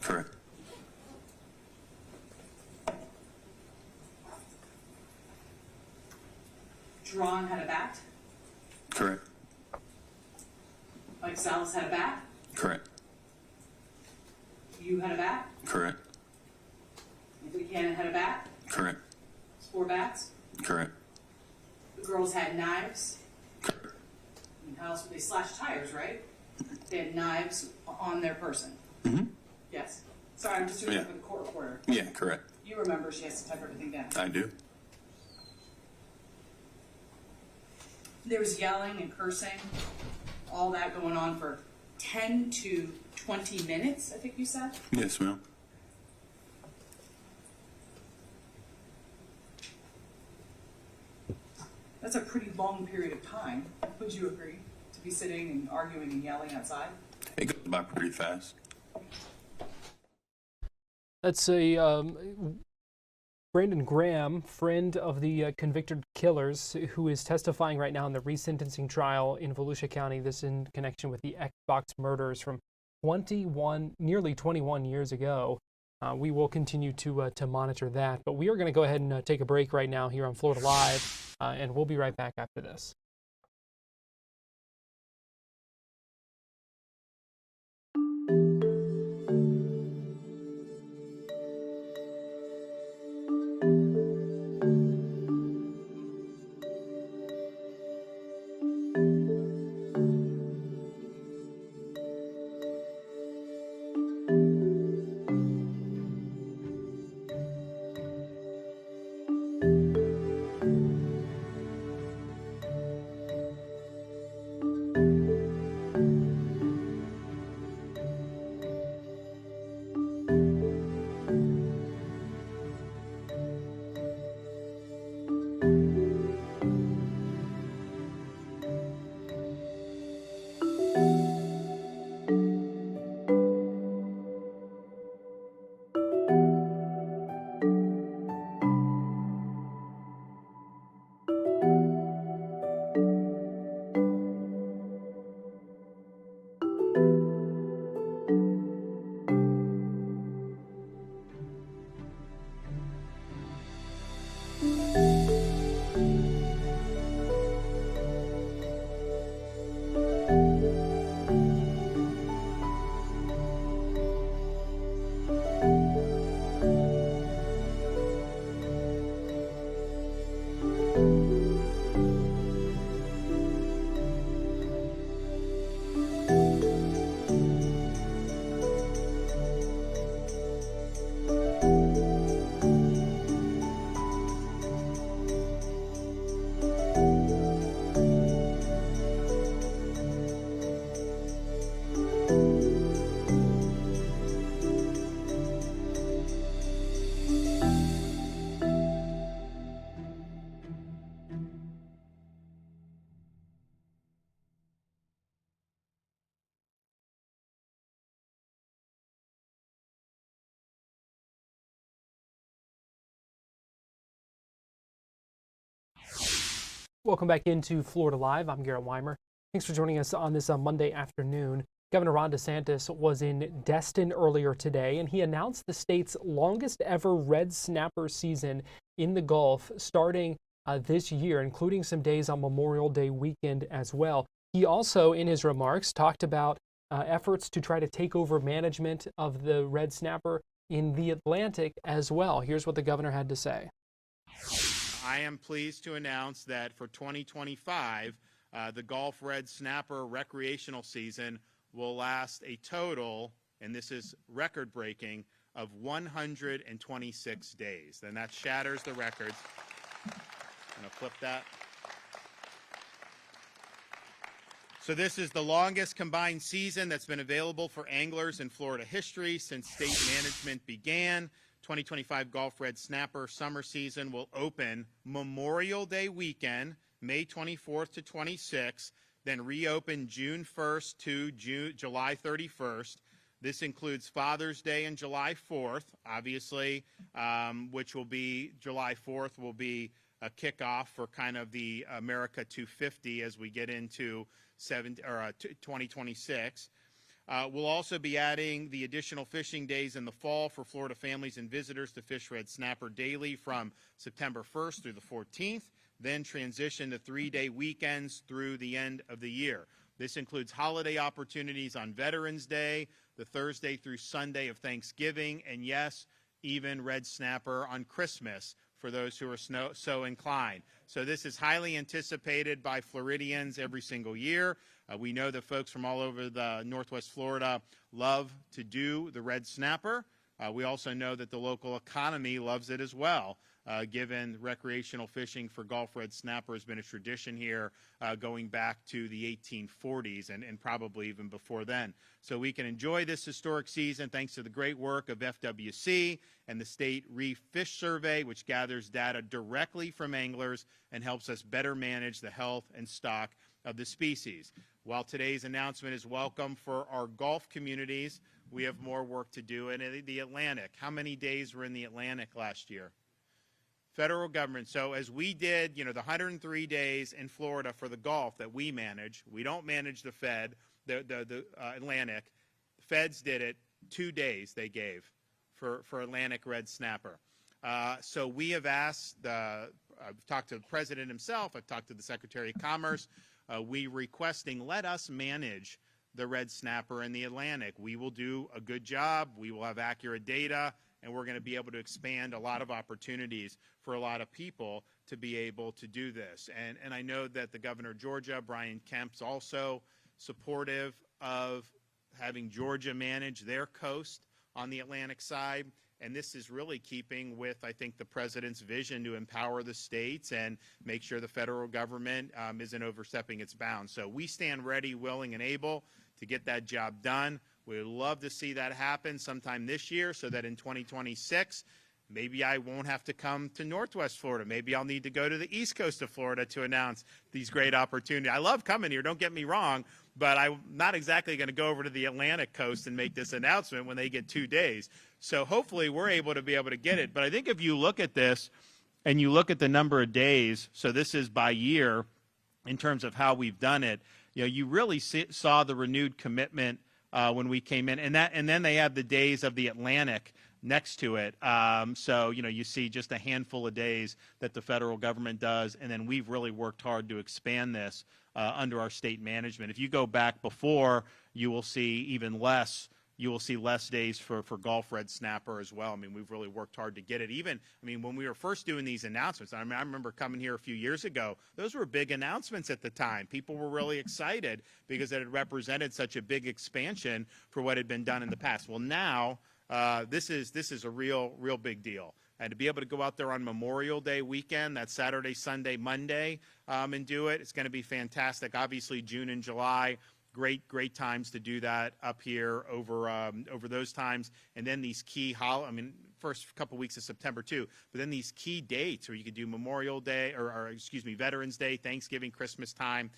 Correct. Drawn had a bat? Correct. Mike Salas had a bat? Correct. You had a bat? Correct. Anthony Cannon had a bat? Correct. 4 bats? Correct. The girls had knives? Correct. In the house, they slashed tires, right? They had knives on their person? Yes. Sorry, I'm just doing it for the court reporter. Yeah, correct. You remember she has to type everything down. I do. There was yelling and cursing, all that going on for 10 to 20 minutes, I think you said? Yes, ma'am. a pretty long period of time. Would you agree, to be sitting and arguing and yelling outside? It goes by pretty fast. That's a Brandon Graham, friend of the convicted killers, who is testifying right now in the resentencing trial in Volusia County. This in connection with the Xbox murders from nearly 21 years ago. We will continue to monitor that, but we are going to go ahead and take a break right now here on Florida Live, and we'll be right back after this. Welcome back into Florida Live. I'm Garrett Wymer. Thanks for joining us on this Monday afternoon. Governor Ron DeSantis was in Destin earlier today, and he announced the state's longest ever red snapper season in the Gulf starting this year, including some days on Memorial Day weekend as well. He also, in his remarks, talked about efforts to try to take over management of the red snapper in the Atlantic as well. Here's what the governor had to say. I am pleased to announce that for 2025, the Gulf Red Snapper recreational season will last a total, and this is record-breaking, of 126 days. And that shatters the records. I'm going to flip that. So this is the longest combined season that's been available for anglers in Florida history since state management began. 2025 Gulf Red Snapper summer season will open Memorial Day weekend, May 24th to 26th, then reopen June 1st to July 31st. This includes Father's Day and July 4th, obviously, which will be July 4th will be a kickoff for kind of the America 250 as we get into 2026. We'll also be adding the additional fishing days in the fall for Florida families and visitors to fish red snapper daily from September 1st through the 14th, then transition to 3-day weekends through the end of the year. This includes holiday opportunities on Veterans Day, the Thursday through Sunday of Thanksgiving, and yes, even red snapper on Christmas for those who are so inclined. So this is highly anticipated by Floridians every single year. We know that folks from all over the Northwest Florida love to do the red snapper. We also know that the local economy loves it as well. given recreational fishing for Gulf red snapper has been a tradition here going back to the 1840s and probably even before then. So we can enjoy this historic season thanks to the great work of FWC and the State Reef Fish Survey, which gathers data directly from anglers and helps us better manage the health and stock of the species. While today's announcement is welcome for our Gulf communities, we have more work to do in the Atlantic. How many days were in the Atlantic last year? Federal government. So as we did, the 103 days in Florida for the Gulf that we manage, we don't manage the the Atlantic. The feds did it 2 days they gave for Atlantic red snapper. So we have asked, I've talked to the president himself, I've talked to the Secretary of Commerce, we requesting let us manage the red snapper in the Atlantic. We will do a good job, we will have accurate data, and we're going to be able to expand a lot of opportunities for a lot of people to be able to do this. And I know that the governor of Georgia, Brian Kemp's also supportive of having Georgia manage their coast on the Atlantic side. And this is really keeping with, I think, the president's vision to empower the states and make sure the federal government isn't overstepping its bounds. So we stand ready, willing, and able to get that job done. We would love to see that happen sometime this year so that in 2026, maybe I won't have to come to Northwest Florida. Maybe I'll need to go to the East Coast of Florida to announce these great opportunities. I love coming here, don't get me wrong, but I'm not exactly going to go over to the Atlantic coast and make this announcement when they get 2 days. So hopefully we're able to get it. But I think if you look at this and you look at the number of days, so this is by year in terms of how we've done it, you really saw the renewed commitment when we came in, and then they have the days of the Atlantic next to it. So you see just a handful of days that the federal government does, and then we've really worked hard to expand this under our state management. If you go back before, you will see even less. You will see less days for Gulf red snapper as well. I mean, we've really worked hard to get it. Even, when we were first doing these announcements, I remember coming here a few years ago, those were big announcements at the time. People were really excited because it had represented such a big expansion for what had been done in the past. Well, now this is a real big deal. And to be able to go out there on Memorial Day weekend, that Saturday, Sunday, Monday, and do it, it's going to be fantastic. Obviously, June and July, great times to do that up here over those times. And then these key first couple weeks of September too, but then these key dates where you could do Memorial Day or Veterans Day, Thanksgiving, Christmas time,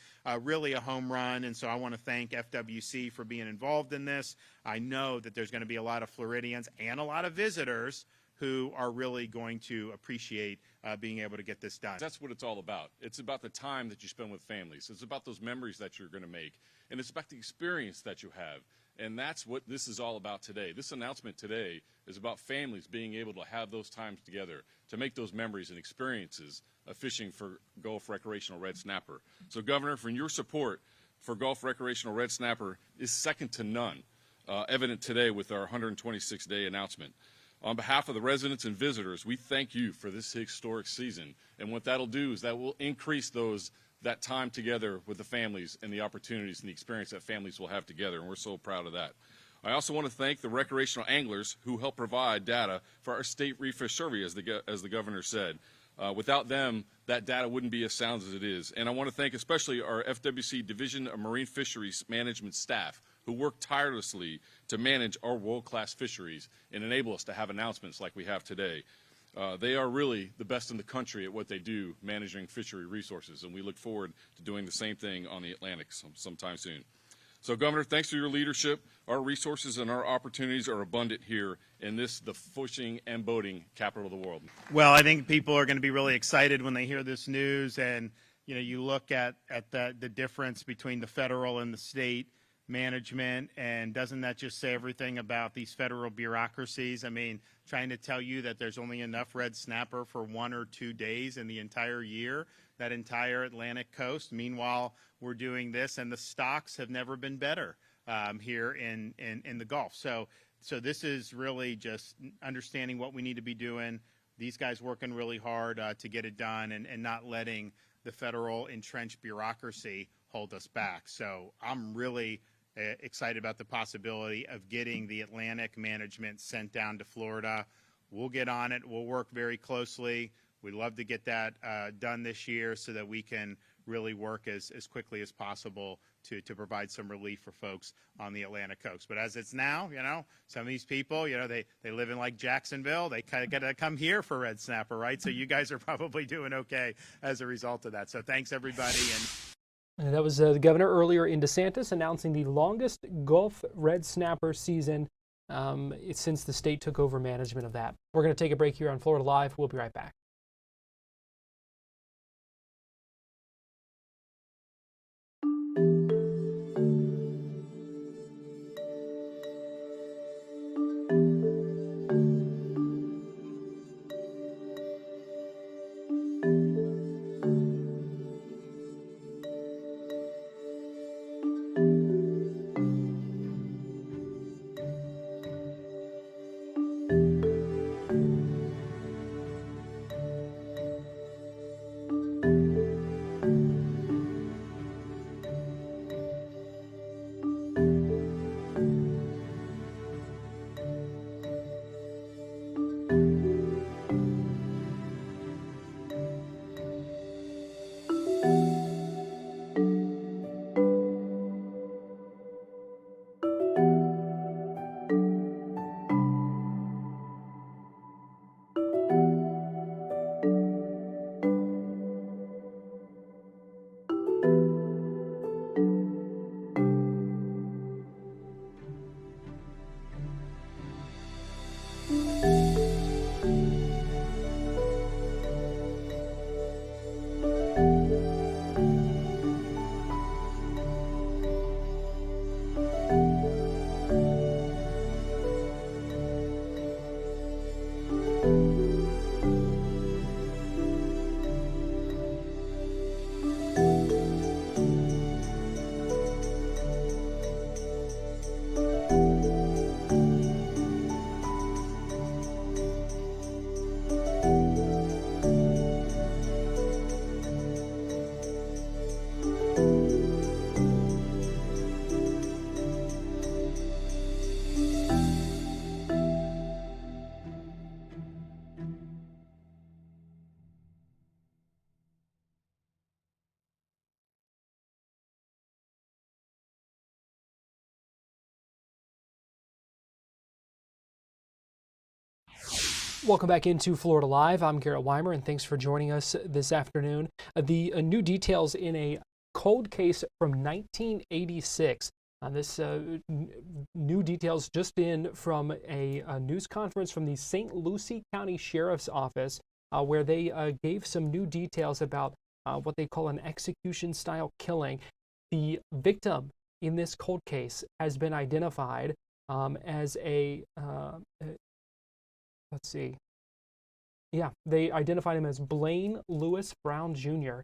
really a home run. And so I want to thank FWC for being involved in this. I know that there's going to be a lot of Floridians and a lot of visitors who are really going to appreciate being able to get this done. That's what it's all about. It's about the time that you spend with families. It's about those memories that you're going to make. And it's about the experience that you have. And that's what this is all about today. This announcement today is about families being able to have those times together, to make those memories and experiences of fishing for Gulf recreational red snapper. So, Governor, from your support for Gulf recreational red snapper is second to none, evident today with our 126-day announcement. On behalf of the residents and visitors, we thank you for this historic season. And what that'll do is that will increase that time together with the families and the opportunities and the experience that families will have together, and we're so proud of that. I also want to thank the recreational anglers who help provide data for our state reef fish survey, as the governor said. Without them, that data wouldn't be as sound as it is. And I want to thank especially our FWC Division of Marine Fisheries Management staff who work tirelessly to manage our world-class fisheries and enable us to have announcements like we have today. They are really the best in the country at what they do, managing fishery resources, and we look forward to doing the same thing on the Atlantic sometime soon. So, Governor, thanks for your leadership. Our resources and our opportunities are abundant here in the fishing and boating capital of the world. Well, I think people are going to be really excited when they hear this news, and you look at the difference between the federal and the state management, and doesn't that just say everything about these federal bureaucracies? Trying to tell you that there's only enough red snapper for 1 or 2 days in the entire year, that entire Atlantic coast. Meanwhile, we're doing this, and the stocks have never been better here in the Gulf. So this is really just understanding what we need to be doing. These guys working really hard to get it done, and not letting the federal entrenched bureaucracy hold us back. So I'm really excited about the possibility of getting the Atlantic management sent down to Florida. we'll get on it. We'll work very closely. We'd love to get that done this year so that we can really work as quickly as possible to provide some relief for folks on the Atlantic coast. But as it's now, some of these people, they live in like Jacksonville. They kind of got to come here for red snapper, right? So you guys are probably doing okay as a result of that. So thanks, everybody. And that was the governor earlier in DeSantis announcing the longest Gulf red snapper season since the state took over management of that. We're going to take a break here on Florida Live. We'll be right back. Welcome back into Florida Live. I'm Garrett Wymer, and thanks for joining us this afternoon. The new details in a cold case from 1986. This new details just in from a news conference from the St. Lucie County Sheriff's Office, where they gave some new details about what they call an execution-style killing. The victim in this cold case has been identified as a let's see. Yeah, they identified him as Blaine Lewis Brown Jr.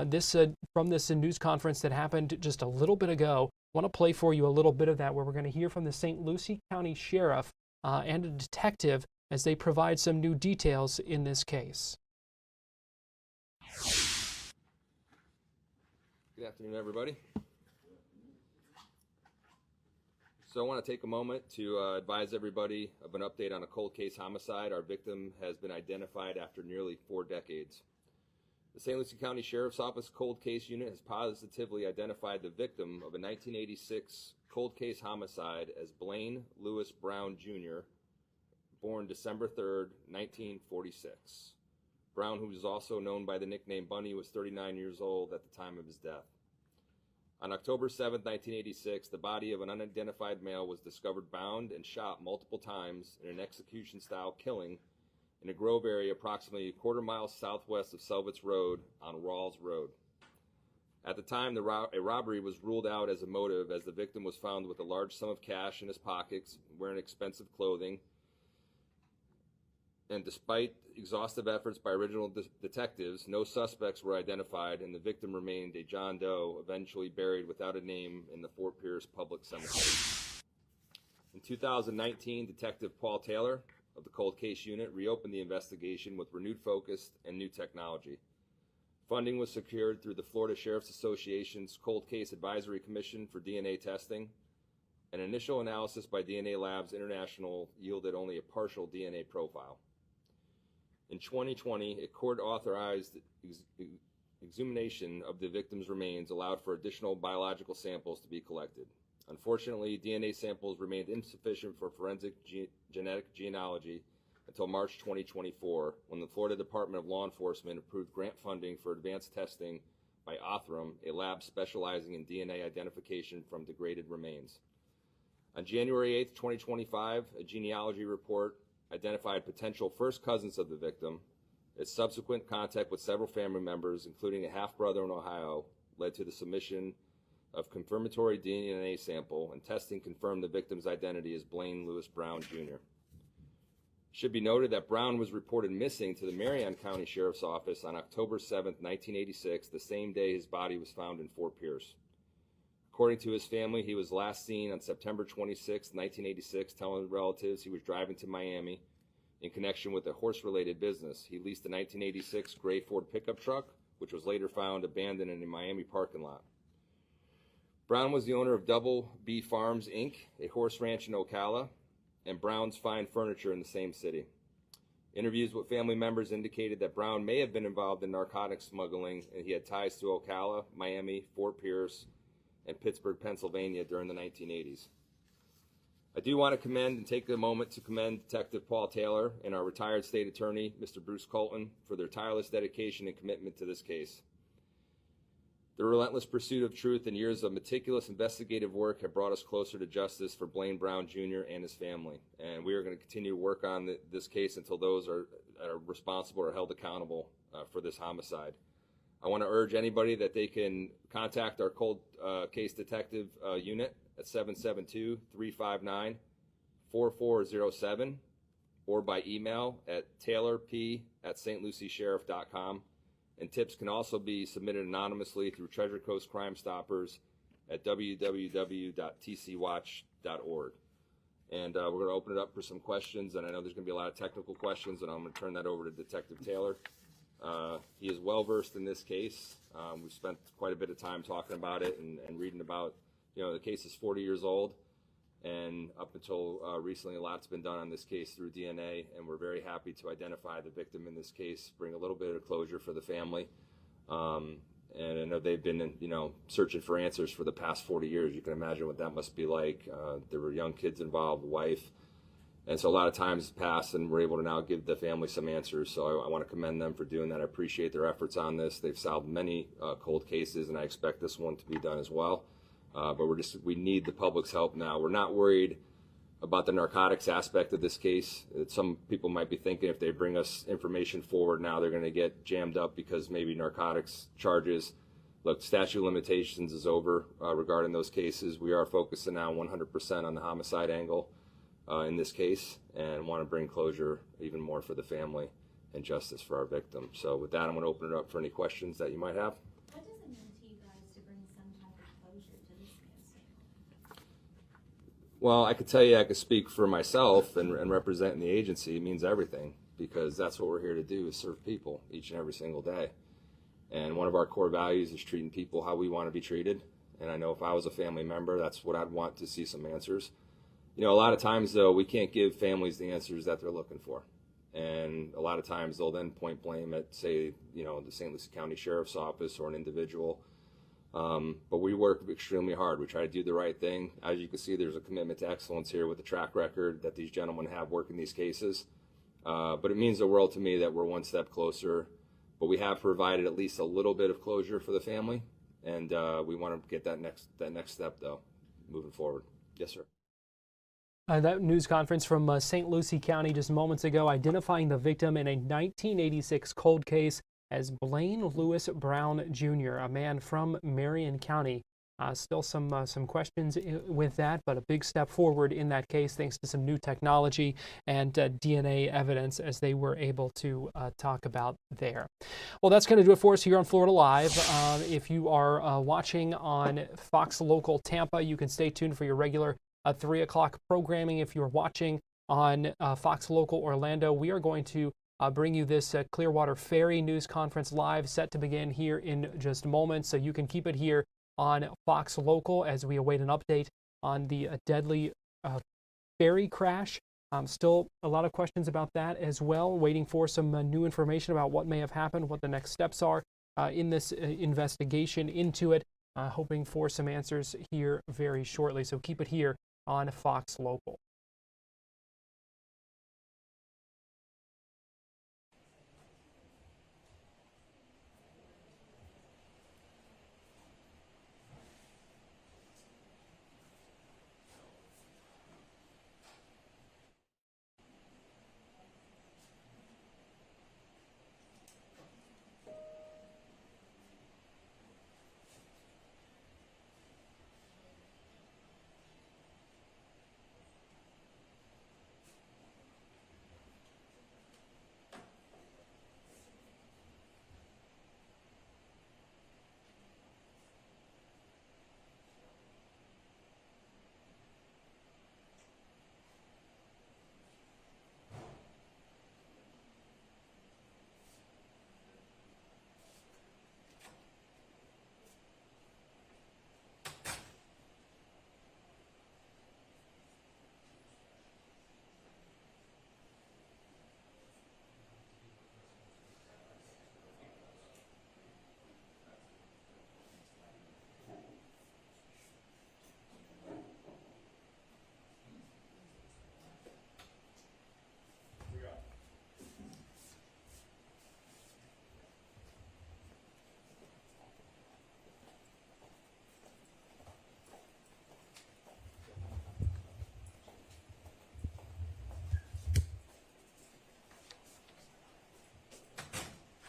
This from this news conference that happened just a little bit ago. I want to play for you a little bit of that, where we're going to hear from the St. Lucie County Sheriff and a detective as they provide some new details in this case. Good afternoon, everybody. So I want to take a moment to advise everybody of an update on a cold case homicide. Our victim has been identified after nearly 4 decades. The St. Lucie County Sheriff's Office Cold Case Unit has positively identified the victim of a 1986 cold case homicide as Blaine Lewis Brown Jr., born December 3rd, 1946. Brown, who is also known by the nickname Bunny, was 39 years old at the time of his death. On October 7, 1986, the body of an unidentified male was discovered bound and shot multiple times in an execution-style killing in a grove area approximately a quarter-mile southwest of Selvets Road on Rawls Road. At the time, a robbery was ruled out as a motive, as the victim was found with a large sum of cash in his pockets, wearing expensive clothing. And despite exhaustive efforts by original detectives, no suspects were identified, and the victim remained a John Doe, eventually buried without a name in the Fort Pierce Public Cemetery. In 2019, Detective Paul Taylor of the Cold Case Unit reopened the investigation with renewed focus and new technology. Funding was secured through the Florida Sheriff's Association's Cold Case Advisory Commission for DNA testing, An initial analysis by DNA Labs International yielded only a partial DNA profile. In 2020, a court-authorized exhumation of the victim's remains allowed for additional biological samples to be collected. Unfortunately, DNA samples remained insufficient for forensic genetic genealogy until March 2024, when the Florida Department of Law Enforcement approved grant funding for advanced testing by Othram, a lab specializing in DNA identification from degraded remains. On January 8, 2025, a genealogy report identified potential first cousins of the victim. Its subsequent contact with several family members, including a half-brother in Ohio, led to the submission of confirmatory DNA sample, and testing confirmed the victim's identity as Blaine Lewis Brown, Jr. Should be noted that Brown was reported missing to the Marion County Sheriff's Office on October 7, 1986, the same day his body was found in Fort Pierce. According to his family, he was last seen on September 26, 1986, telling relatives he was driving to Miami in connection with a horse-related business. He leased a 1986 gray Ford pickup truck, which was later found abandoned in a Miami parking lot. Brown was the owner of Double B Farms, Inc., a horse ranch in Ocala, and Brown's Fine Furniture in the same city. Interviews with family members indicated that Brown may have been involved in narcotics smuggling, and he had ties to Ocala, Miami, Fort Pierce, and Pittsburgh, Pennsylvania during the 1980s. I do want to commend and take a moment to commend Detective Paul Taylor and our retired state attorney, Mr. Bruce Colton, for their tireless dedication and commitment to this case. Their relentless pursuit of truth and years of meticulous investigative work have brought us closer to justice for Blaine Brown Jr. and his family. And we are going to continue to work on this case until those are responsible or held accountable for this homicide. I want to urge anybody that they can contact our cold case detective unit at 772-359-4407 or by email at taylorp@stluciesheriff.com. And tips can also be submitted anonymously through Treasure Coast Crime Stoppers at www.tcwatch.org. And we're going to open it up for some questions, and I know there's going to be a lot of technical questions, and I'm going to turn that over to Detective Taylor. He is well-versed in this case. We've spent quite a bit of time talking about it and reading about, the case is 40 years old, and up until recently, a lot's been done on this case through DNA, and we're very happy to identify the victim in this case, bring a little bit of closure for the family. And I know they've been, searching for answers for the past 40 years. You can imagine what that must be like. There were young kids involved, wife, and so a lot of time has passed, and we're able to now give the family some answers. So I want to commend them for doing that. I appreciate their efforts on this. They've solved many cold cases, and I expect this one to be done as well. But we need the public's help now. We're not worried about the narcotics aspect of this case. Some people might be thinking if they bring us information forward now, they're going to get jammed up because maybe narcotics charges. Look, statute of limitations is over regarding those cases. We are focusing now 100% on the homicide angle in this case, and want to bring closure even more for the family and justice for our victim. So with that, I'm going to open it up for any questions that you might have. What does it mean to you guys to bring some type of closure to this case? Well, I could tell you, I could speak for myself and representing the agency. It means everything, because that's what we're here to do, is serve people each and every single day. And one of our core values is treating people how we want to be treated. And I know if I was a family member, that's what I'd want to see some answers. A lot of times, though, we can't give families the answers that they're looking for. And a lot of times they'll then point blame at, say, the St. Lucie County Sheriff's Office or an individual. But we work extremely hard. We try to do the right thing. As you can see, there's a commitment to excellence here with the track record that these gentlemen have working these cases. But it means the world to me that we're one step closer. But we have provided at least a little bit of closure for the family. And we want to get that next step, though, moving forward. Yes, sir. That news conference from St. Lucie County just moments ago, identifying the victim in a 1986 cold case as Blaine Lewis Brown Jr., a man from Marion County. Still some questions with that, but a big step forward in that case thanks to some new technology and DNA evidence, as they were able to talk about there. Well, that's going to do it for us here on Florida Live. If you are watching on Fox Local Tampa, you can stay tuned for your regular 3 o'clock programming. If you're watching on Fox Local Orlando, we are going to bring you this Clearwater Ferry news conference live, set to begin here in just moments. So you can keep it here on Fox Local as we await an update on the deadly ferry crash. Still a lot of questions about that as well, waiting for some new information about what may have happened, what the next steps are in this investigation into it. Hoping for some answers here very shortly. So keep it here on Fox Local.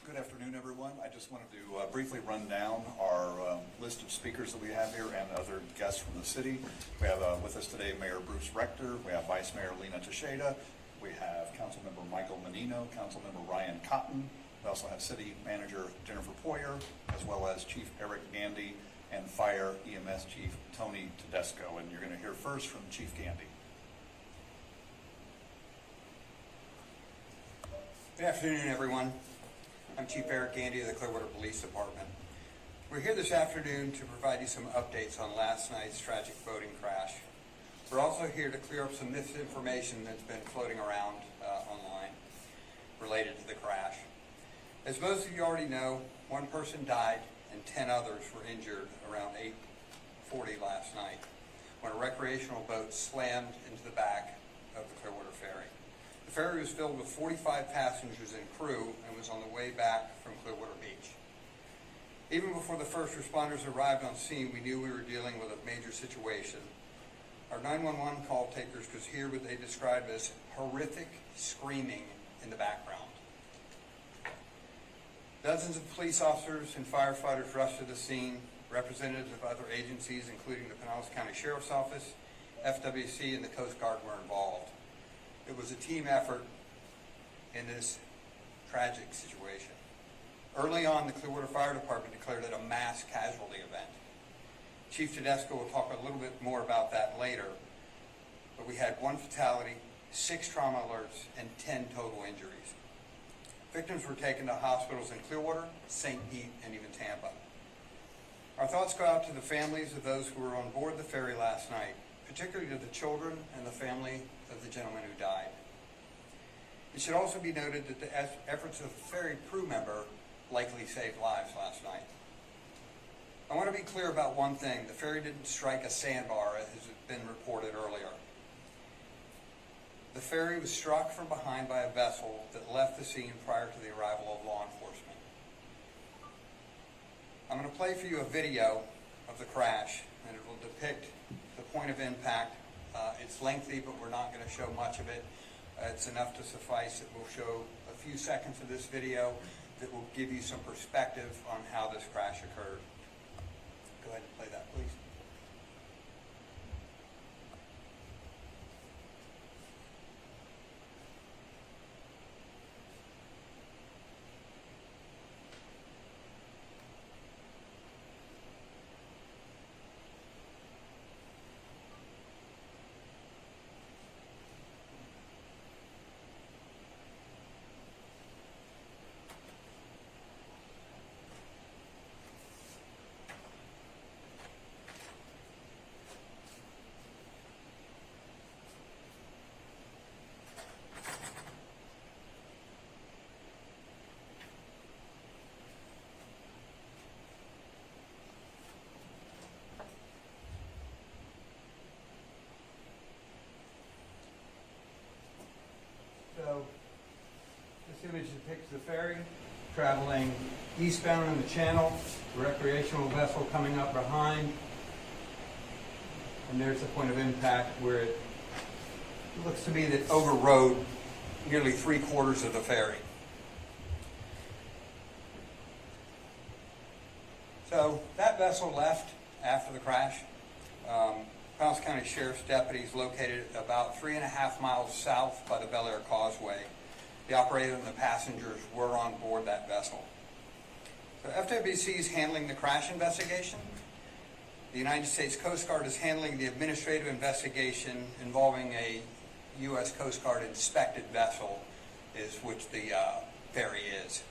Good afternoon, everyone. I just wanted to briefly run down our list of speakers that we have here and other guests from the city. We have with us today Mayor Bruce Rector, we have Vice Mayor Lena Teixeira, we have Councilmember Michael Menino, Councilmember Ryan Cotton. We also have City Manager Jennifer Poyer, as well as Chief Eric Gandy and Fire EMS Chief Tony Tedesco. And you're going to hear first from Chief Gandy. Good afternoon, everyone. I'm Chief Eric Gandy of the Clearwater Police Department. We're here this afternoon to provide you some updates on last night's tragic boating crash. We're also here to clear up some misinformation that's been floating around online related to the crash. As most of you already know, one person died and 10 others were injured around 8:40 last night when a recreational boat slammed into the back of the Clearwater Ferry. The ferry was filled with 45 passengers and crew and was on the way back from Clearwater Beach. Even before the first responders arrived on scene, we knew we were dealing with a major situation. Our 911 call takers could hear what they described as horrific screaming in the background. Dozens of police officers and firefighters rushed to the scene. Representatives of other agencies, including the Pinellas County Sheriff's Office, FWC, and the Coast Guard were involved. It was a team effort in this tragic situation. Early on, the Clearwater Fire Department declared it a mass casualty event. Chief Tedesco will talk a little bit more about that later, but we had 1 fatality, 6 trauma alerts, and 10 total injuries. Victims were taken to hospitals in Clearwater, St. Pete, and even Tampa. Our thoughts go out to the families of those who were on board the ferry last night, particularly to the children and the family of the gentleman who died. It should also be noted that the efforts of a ferry crew member likely saved lives last night. I want to be clear about one thing. The ferry didn't strike a sandbar, as has been reported earlier. The ferry was struck from behind by a vessel that left the scene prior to the arrival of law enforcement. I'm going to play for you a video of the crash, and it will depict the point of impact. It's lengthy, but we're not going to show much of it. It's enough to suffice that we'll show a few seconds of this video that will give you some perspective on how this crash occurred. Go ahead and play that, please. depicts the ferry traveling eastbound in the channel, the recreational vessel coming up behind, and there's the point of impact where it looks to me that overrode nearly 3/4 of the ferry. So that vessel left after the crash. Pinellas County Sheriff's deputies located about 3.5 miles south by the Bel Air Causeway. The operator and the passengers were on board that vessel. So FWC is handling the crash investigation. The United States Coast Guard is handling the administrative investigation involving a U.S. Coast Guard inspected vessel, which the ferry is.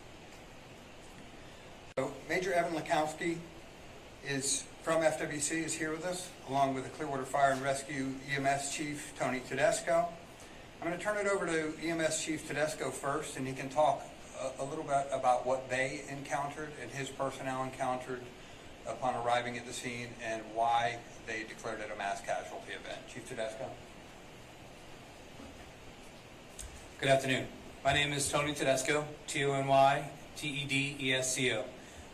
So Major Evan Lakowski is from FWC is here with us, along with the Clearwater Fire and Rescue EMS Chief Tony Tedesco. I'm going to turn it over to EMS Chief Tedesco first, and he can talk a little bit about what they encountered and his personnel encountered upon arriving at the scene and why they declared it a mass casualty event. Chief Tedesco. Good afternoon. My name is Tony Tedesco, Tony-Tedesco.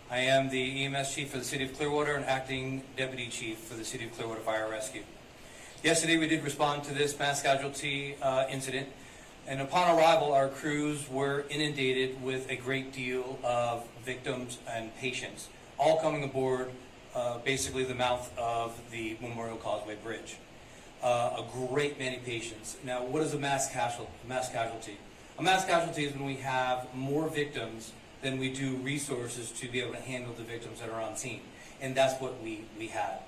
I am the EMS Chief for the City of Clearwater and Acting Deputy Chief for the City of Clearwater Fire Rescue. Yesterday we did respond to this mass casualty incident, and upon arrival our crews were inundated with a great deal of victims and patients, all coming aboard basically the mouth of the Memorial Causeway Bridge. A great many patients. Now, what is a mass casualty? A mass casualty is when we have more victims than we do resources to be able to handle the victims that are on scene. And that's what we had.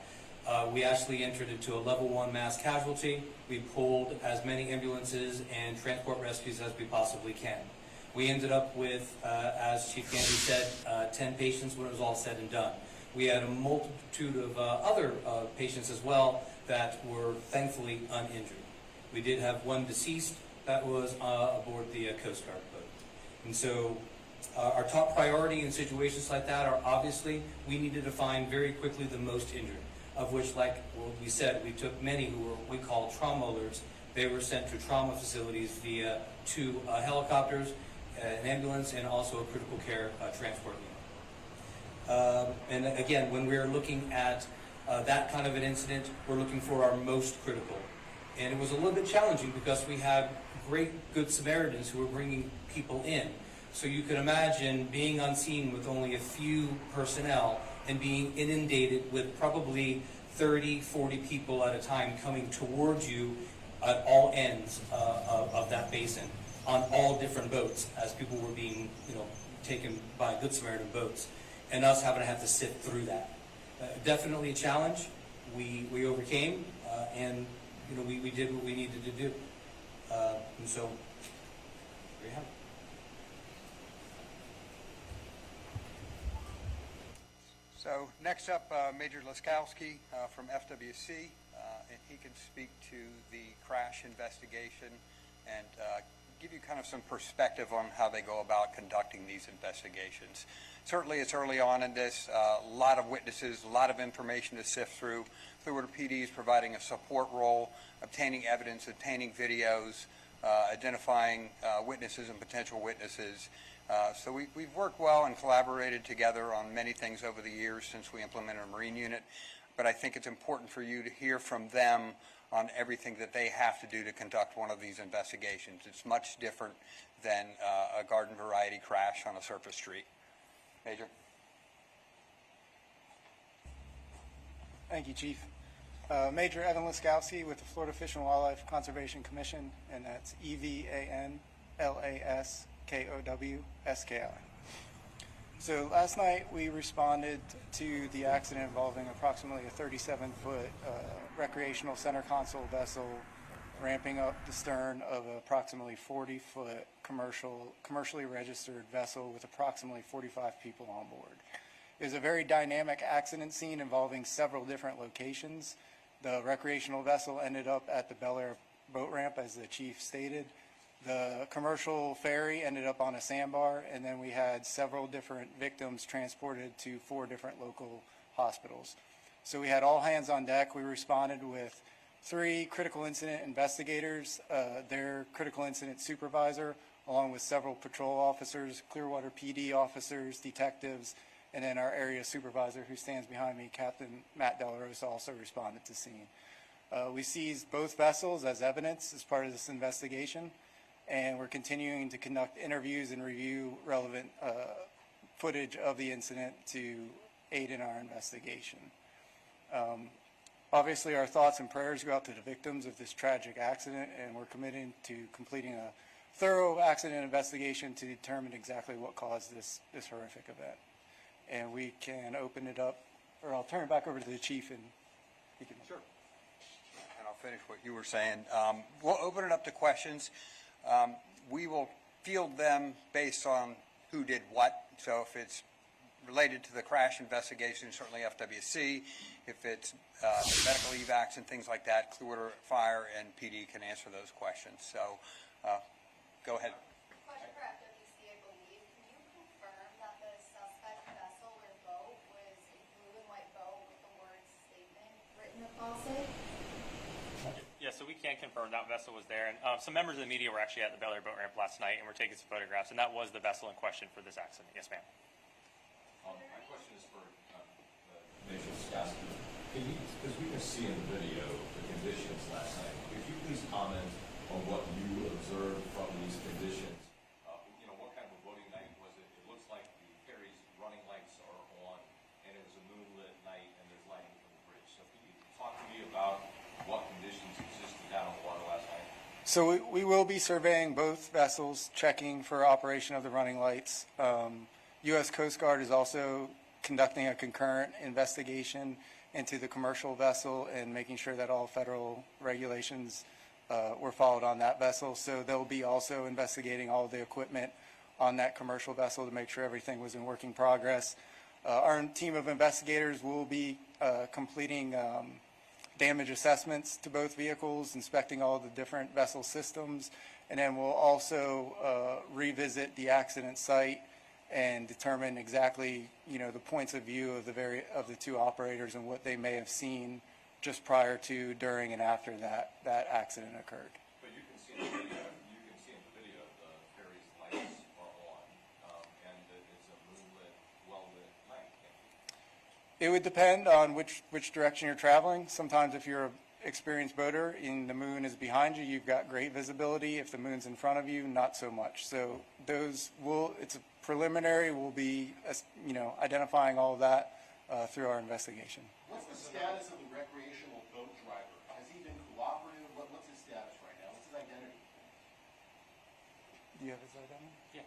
We actually entered into a level 1 mass casualty. We pulled as many ambulances and transport rescues as we possibly can. We ended up with, as Chief Gandy said, 10 patients when it was all said and done. We had a multitude of other patients as well that were thankfully uninjured. We did have one deceased that was aboard the Coast Guard boat. And so our top priority in situations like that are obviously we needed to find very quickly the most injured, of which, like we said, we took many who were we call trauma alerts. They were sent to trauma facilities via 2 helicopters, an ambulance, and also a critical care transport unit. And again, when we're looking at that kind of an incident, we're looking for our most critical. And it was a little bit challenging because we had great Good Samaritans who were bringing people in. So you could imagine being on scene with only a few personnel and being inundated with probably 30, 40 people at a time coming towards you at all ends of that basin on all different boats as people were being, taken by Good Samaritan boats, and us having to have to sit through that. Definitely a challenge. We overcame, and we did what we needed to do. And so there you have it. So next up, Major Laskowski from FWC, and he can speak to the crash investigation and give you kind of some perspective on how they go about conducting these investigations. Certainly it's early on in this, a lot of witnesses, a lot of information to sift through. Clearwater PD is providing a support role, obtaining evidence, obtaining videos, identifying witnesses and potential witnesses. So we've worked well and collaborated together on many things over the years since we implemented a Marine unit, but I think it's important for you to hear from them on everything that they have to do to conduct one of these investigations. It's much different than a garden variety crash on a surface street. Major. Thank you, Chief. Major Evan Laskowski with the Florida Fish and Wildlife Conservation Commission, and that's EVANLASKOWSKI. So last night we responded to the accident involving approximately a 37-foot recreational center console vessel ramping up the stern of an approximately 40-foot commercially registered vessel with approximately 45 people on board. It was a very dynamic accident scene involving several different locations. The recreational vessel ended up at the Bel Air boat ramp, as the chief stated. The commercial ferry ended up on a sandbar, and then we had several different victims transported to 4 different local hospitals. So we had all hands on deck. We responded with 3 critical incident investigators, their critical incident supervisor, along with several patrol officers, Clearwater PD officers, detectives, and then our area supervisor who stands behind me, Captain Matt Del Rosa, also responded to scene. We seized both vessels as evidence as part of this investigation, and we're continuing to conduct interviews and review relevant footage of the incident to aid in our investigation. Obviously, our thoughts and prayers go out to the victims of this tragic accident, and we're committed to completing a thorough accident investigation to determine exactly what caused this horrific event. And we can open it up, or I'll turn it back over to the chief, and he can. Sure. And I'll finish what you were saying. We'll open it up to questions. We will field them based on who did what. So if it's related to the crash investigation, certainly FWC. If it's medical evacs and things like that, Clearwater Fire and PD can answer those questions. So go ahead. Question for FWC, I believe. Can you confirm that the suspect vessel or boat was a blue and white boat with the word statement written across it? Yeah, so we can confirm that vessel was there. And some members of the media were actually at the Bel Air boat ramp last night and were taking some photographs, and that was the vessel in question for this accident. Yes, ma'am. My question is for Major Skowski. Because we can see in the video the conditions last night. Could you please comment on what you observed from these conditions? What kind of a boating night was it? It looks like the ferry's running lights are on, and it was a moonlit night, and there's lighting from the bridge. So could you talk to me about what conditions existed down on the water last night? So we will be surveying both vessels, checking for operation of the running lights. U.S. Coast Guard is also conducting a concurrent investigation into the commercial vessel and making sure that all federal regulations were followed on that vessel. So they'll be also investigating all the equipment on that commercial vessel to make sure everything was in working progress. Our team of investigators will be completing damage assessments to both vehicles, inspecting all the different vessel systems, and then we'll also revisit the accident site and determine exactly, the points of view of the two operators and what they may have seen just prior to, during, and after that accident occurred. But you can see in the video, the ferry's lights are on, and it's a moonlit, well-lit night. It would depend on which direction you're traveling. Sometimes if you're an experienced boater and the moon is behind you, you've got great visibility. If the moon's in front of you, not so much. So it's a preliminary. We'll be, identifying all of that through our investigation. What's the status of the recreational boat driver? Has he been cooperative? What's his status right now? What's his identity? Do you have his identity? Yeah.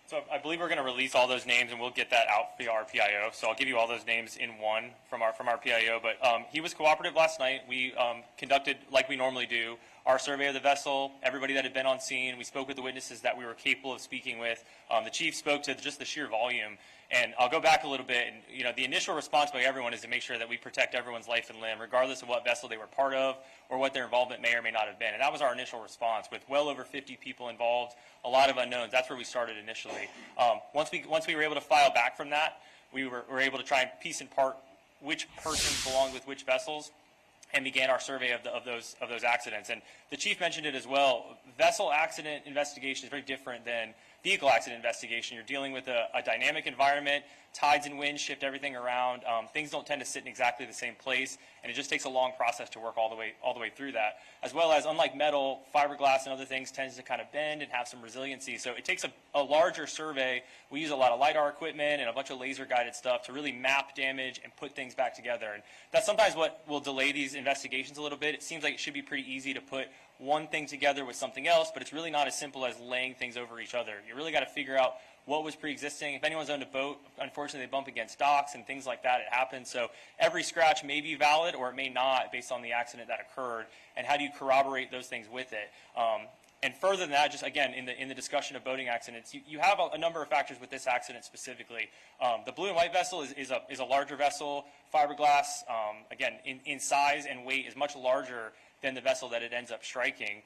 So I believe we're going to release all those names, and we'll get that out via our PIO. So I'll give you all those names in one from our PIO. But he was cooperative last night. We conducted, like we normally do, our survey of the vessel, everybody that had been on scene. We spoke with the witnesses that we were capable of speaking with. The chief spoke to just the sheer volume. And I'll go back a little bit. And, the initial response by everyone is to make sure that we protect everyone's life and limb, regardless of what vessel they were part of or what their involvement may or may not have been. And that was our initial response, with well over 50 people involved, a lot of unknowns. That's where we started initially. Once we were able to file back from that, we were able to try and piece apart which persons belonged with which vessels, and began our survey of those accidents. And the chief mentioned it as well. Vessel accident investigation is very different than vehicle accident investigation. You're dealing with a dynamic environment. Tides and winds shift everything around. Things don't tend to sit in exactly the same place, and it just takes a long process to work all the way through that. As well as, unlike metal, fiberglass and other things tends to kind of bend and have some resiliency. So it takes a larger survey. We use a lot of LiDAR equipment and a bunch of laser-guided stuff to really map damage and put things back together. And that's sometimes what will delay these investigations a little bit. It seems like it should be pretty easy to put one thing together with something else, but it's really not as simple as laying things over each other. You really got to figure out what was pre-existing. If anyone's owned a boat, unfortunately they bump against docks and things like that. It happens. So every scratch may be valid or it may not based on the accident that occurred, and how do you corroborate those things with it. And further than that, just again, in the discussion of boating accidents, you have a number of factors with this accident specifically. The blue and white vessel is a larger vessel. Fiberglass, again, in size and weight is much larger than the vessel that it ends up striking.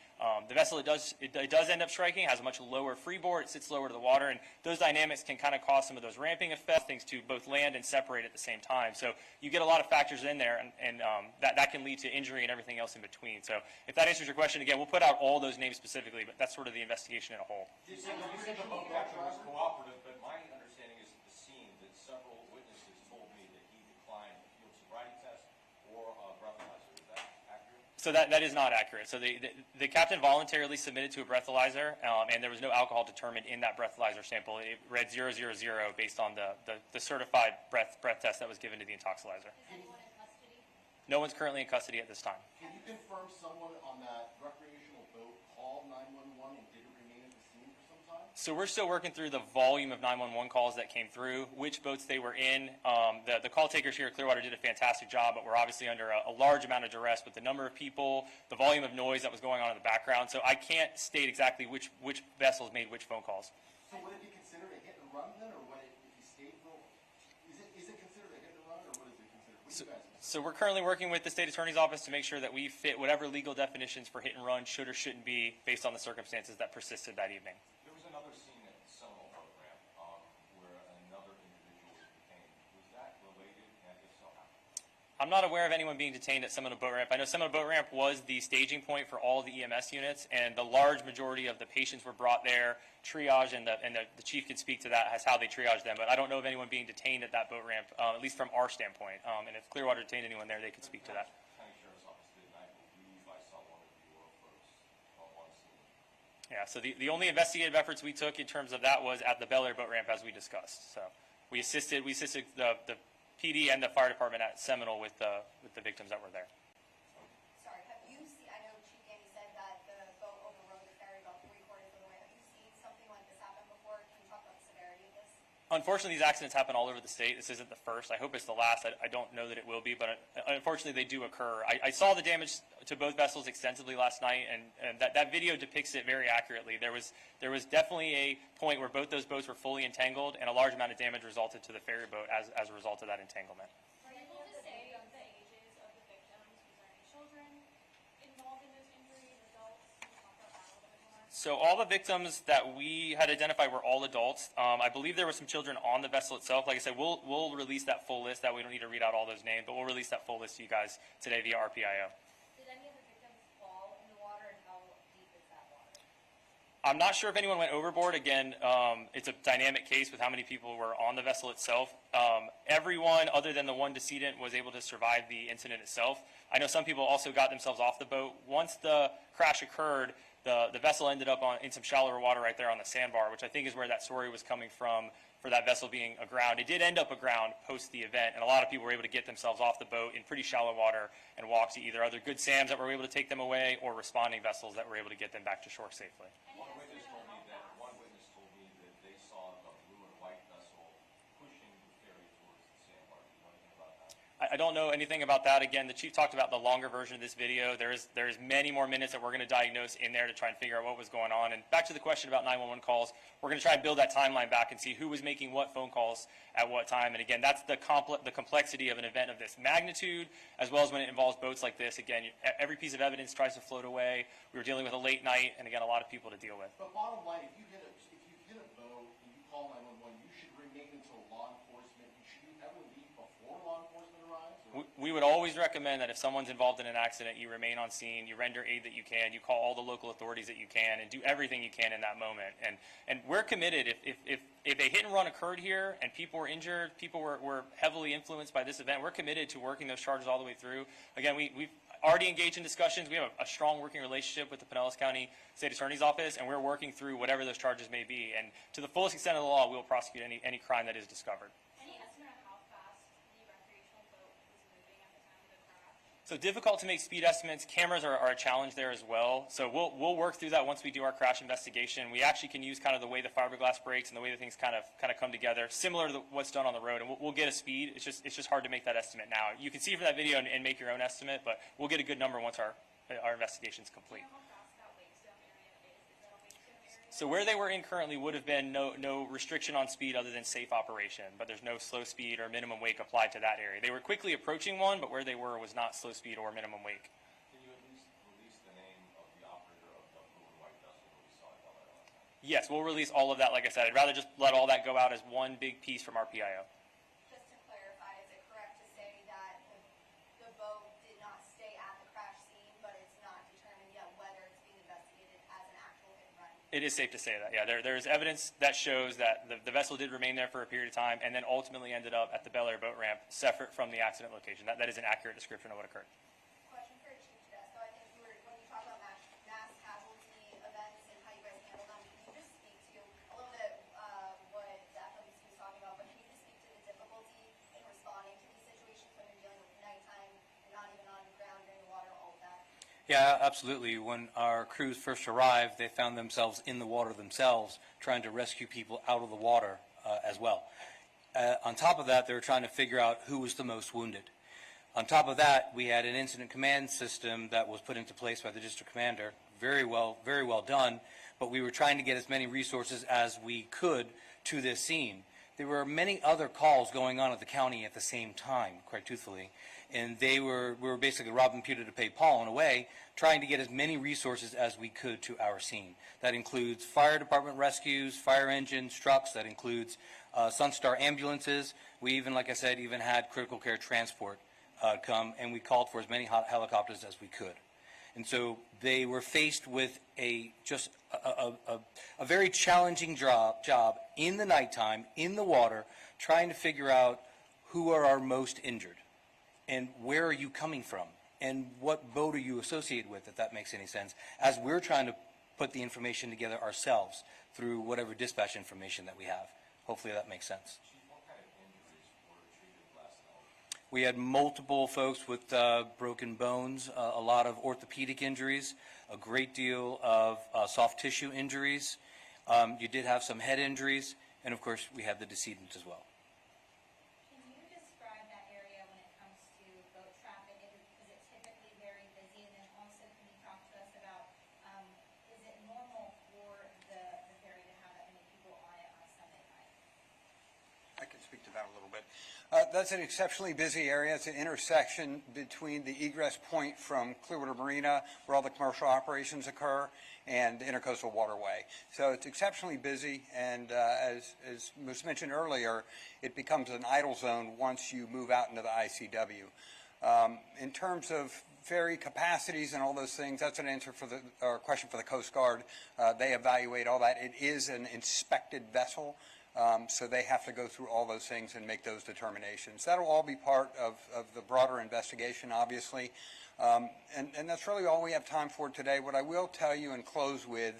The vessel it does end up striking has a much lower freeboard. It sits lower to the water, and those dynamics can kind of cause some of those ramping effects, things to both land and separate at the same time. So you get a lot of factors in there, and that can lead to injury and everything else in between. So if that answers your question, again, we'll put out all those names specifically, but that's sort of the investigation in a whole. You said the boat captain was cooperative, but my understanding is at the scene that several witnesses told me that he declined a field sobriety test or a breathalyzer. Is that accurate? So that is not accurate. So the captain voluntarily submitted to a breathalyzer, and there was no alcohol determined in that breathalyzer sample. It read 000 based on the certified breath test that was given to the intoxilizer. Is anyone in custody? No one's currently in custody at this time. Can you confirm someone on that recreational boat called 911 and didn't remain at the scene for some time? So we're still working through the volume of 911 calls that came through, which boats they were in. The call takers here at Clearwater did a fantastic job, but we're obviously under a large amount of duress with the number of people, the volume of noise that was going on in the background. So I can't state exactly which vessels made which phone calls. So would it be considered a hit and run then, or would it, if he stayed for, is it considered a hit and run, or what is it considered? What do you guys think? So we're currently working with the state attorney's office to make sure that we fit whatever legal definitions for hit and run should or shouldn't be based on the circumstances that persisted that evening. There was another scene at the Seminole boat ramp where another individual was detained. Was that related, and if so, how? I'm not aware of anyone being detained at Seminole Boat Ramp. I know Seminole Boat Ramp was the staging point for all of the EMS units, and the large majority of the patients were brought there, triage, and the chief can speak to that as how they triage them. But I don't know of anyone being detained at that boat ramp, at least from our standpoint. And if Clearwater detained anyone there, they could speak to that. County Sheriff's Office did, and I believe I saw one of your folks on scene. Yeah, so the only investigative efforts we took in terms of that was at the Bel Air Boat Ramp, as we discussed. So we assisted the PD and the fire department at Seminole with the victims that were there. Sorry, have you seen, I know Chief Danny said that the boat overrode the ferry about 3/4 of the way. Have you seen something like this happen before? Can you talk about the severity of this? Unfortunately, these accidents happen all over the state. This isn't the first. I hope it's the last. I don't know that it will be, but unfortunately, they do occur. I saw the damage to both vessels extensively last night, and that video depicts it very accurately. There was definitely a point where both those boats were fully entangled, and a large amount of damage resulted to the ferry boat as a result of that entanglement. Are you able to say the ages of the victims? Was there any children involved in those injuries, adults? Can you talk about that a little bit more? So all the victims that we had identified were all adults. I believe there were some children on the vessel itself. Like I said, we'll release that full list. That we don't need to read out all those names, but we'll release that full list to you guys today via RPIO. Did any of the victims fall in the water, and how deep is that water? I'm not sure if anyone went overboard. Again, it's a dynamic case with how many people were on the vessel itself. Everyone other than the one decedent was able to survive the incident itself. I know some people also got themselves off the boat. Once the crash occurred, the vessel ended up in some shallower water right there on the sandbar, which I think is where that story was coming from for that vessel being aground. It did end up aground post the event, and a lot of people were able to get themselves off the boat in pretty shallow water and walk to either other Good Sams that were able to take them away or responding vessels that were able to get them back to shore safely. One witness told me that they saw a blue and white vessel pushing the ferry towards the sandbar. Do you know anything about that? I don't know anything about that. Again, the chief talked about the longer version of this video. There's many more minutes that we're going to diagnose in there to try and figure out what was going on. And back to the question about 911 calls, we're going to try and build that timeline back and see who was making what phone calls at what time. And again, that's the complexity of an event of this magnitude, as well as when it involves boats like this. Again, every piece of evidence tries to float away. We were dealing with a late night, and again, a lot of people to deal with. But bottom line, if you hit a boat and you call 911, you should remain until law enforcement. Should you ever leave before law enforcement arrives? We would always recommend that if someone's involved in an accident, you remain on scene, you render aid that you can, you call all the local authorities that you can, and do everything you can in that moment. And we're committed. If a hit and run occurred here and people were injured, people were heavily influenced by this event, we're committed to working those charges all the way through. Again, we've already engaged in discussions. We have a strong working relationship with the Pinellas County State Attorney's Office, and we're working through whatever those charges may be. And to the fullest extent of the law, we'll prosecute any crime that is discovered. Any estimate on how fast the recreational boat was moving at the time of the crash? So difficult to make speed estimates. Cameras are a challenge there as well. So we'll work through that once we do our crash investigation. We actually can use kind of the way the fiberglass breaks and the way that things kind of come together, similar to what's done on the road. And we'll get a speed. It's just hard to make that estimate now. You can see from that video and make your own estimate, but we'll get a good number once our investigation is complete. So where they were in currently would have been no restriction on speed other than safe operation, but there's no slow speed or minimum wake applied to that area. They were quickly approaching one, but where they were was not slow speed or minimum wake. Can you at least Yes, we'll release all of that. Like I said, I'd rather just let all that go out as one big piece from our PIO. Just to clarify, is it correct to say that the boat did not stay at the crash scene, but it's not determined yet whether it's being investigated as an actual hit and run? It is safe to say that, yeah. There's evidence that shows that the vessel did remain there for a period of time and then ultimately ended up at the Bel Air boat ramp, separate from the accident location. That is an accurate description of what occurred. Question for Chief Tedesco. I think when you talk about mass casualty events and how you guys handle them, can you just speak to a little bit what the FWC was talking about, but can you just speak to the difficulty in responding to these situations when you're dealing with nighttime, you're not even on the ground, you're in the water, all of that? Yeah, absolutely. When our crews first arrived, they found themselves in the water themselves, trying to rescue people out of the water as well. On top of that, they were trying to figure out who was the most wounded. On top of that, we had an incident command system that was put into place by the district commander. Very well done, but we were trying to get as many resources as we could to this scene. There were many other calls going on at the county at the same time, quite truthfully, and we were basically robbing Peter to pay Paul in a way, trying to get as many resources as we could to our scene. That includes fire department rescues, fire engines, trucks. That includes Sunstar ambulances. We even, like I said, even had critical care transport come, and we called for as many helicopters as we could. And so they were faced with a very challenging job in the nighttime, in the water, trying to figure out who are our most injured and where are you coming from and what boat are you associated with, if that makes any sense, as we're trying to put the information together ourselves through whatever dispatch information that we have. Hopefully that makes sense. We had multiple folks with broken bones, a lot of orthopedic injuries, a great deal of soft tissue injuries. You did have some head injuries, and of course we had the decedent as well. Can you describe that area when it comes to boat traffic? Is it typically very busy? And then also, can you talk to us about, is it normal for the ferry to have that many people on it on a Sunday night? I can speak to that a little bit. That's an exceptionally busy area. It's an intersection between the egress point from Clearwater Marina, where all the commercial operations occur, and the Intercoastal Waterway. So it's exceptionally busy, and as was mentioned earlier, it becomes an idle zone once you move out into the ICW. In terms of ferry capacities and all those things, that's an answer for or question for the Coast Guard. They evaluate all that. It is an inspected vessel. So they have to go through all those things and make those determinations. That'll all be part of the broader investigation, obviously. And that's really all we have time for today. What I will tell you and close with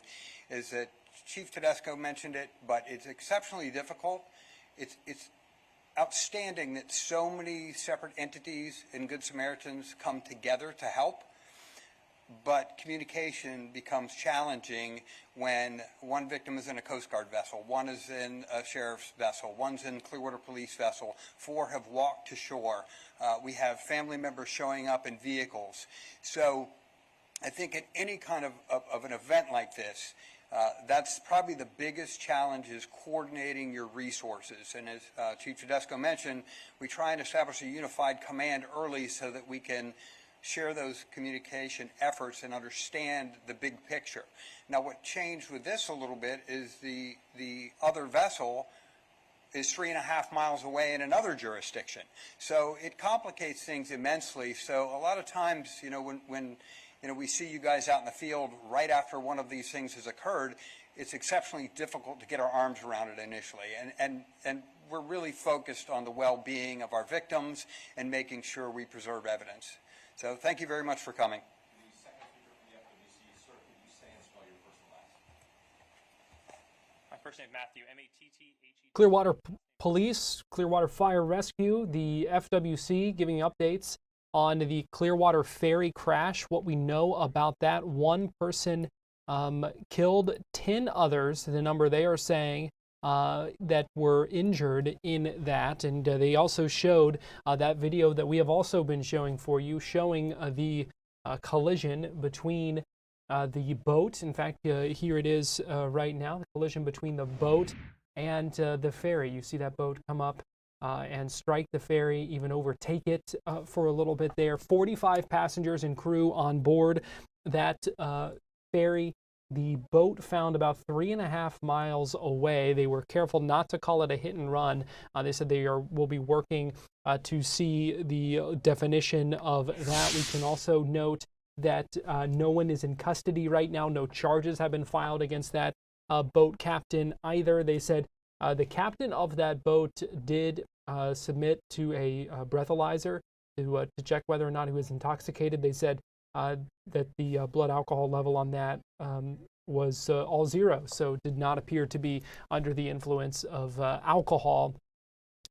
is that Chief Tedesco mentioned it, but it's exceptionally difficult. It's outstanding that so many separate entities and Good Samaritans come together to help. But communication becomes challenging when one victim is in a Coast Guard vessel, one is in a sheriff's vessel, one's in Clearwater Police vessel, 4 have walked to shore. We have family members showing up in vehicles. So I think at any kind of an event like this, that's probably the biggest challenge, is coordinating your resources. And as Chief Tedesco mentioned, we try and establish a unified command early so that we can share those communication efforts and understand the big picture. Now, what changed with this a little bit is the other vessel is 3.5 miles away in another jurisdiction. So it complicates things immensely. So a lot of times, when we see you guys out in the field right after one of these things has occurred, it's exceptionally difficult to get our arms around it initially. And we're really focused on the well-being of our victims and making sure we preserve evidence. So thank you very much for coming. The second speaker from the FWC, sir, could you say and spell your first and last? My first name is Matthew, M-A-T-T-H-E. Clearwater Police, Clearwater Fire Rescue, the FWC giving updates on the Clearwater Ferry crash. What we know about that: 1 person killed, 10 others, the number they are saying, that were injured in that. And they also showed that video that we have also been showing for you, showing the collision between the boat. In fact, here it is right now, the collision between the boat and the ferry. You see that boat come up and strike the ferry, even overtake it for a little bit there. 45 passengers and crew on board that ferry the boat found about 3.5 miles away. They were careful not to call it a hit and run. They said they will be working to see the definition of that. We can also note that no one is in custody right now. No charges have been filed against that boat captain either. They said the captain of that boat did submit to a breathalyzer to check whether or not he was intoxicated. They said that the blood alcohol level on that was all zero, so did not appear to be under the influence of alcohol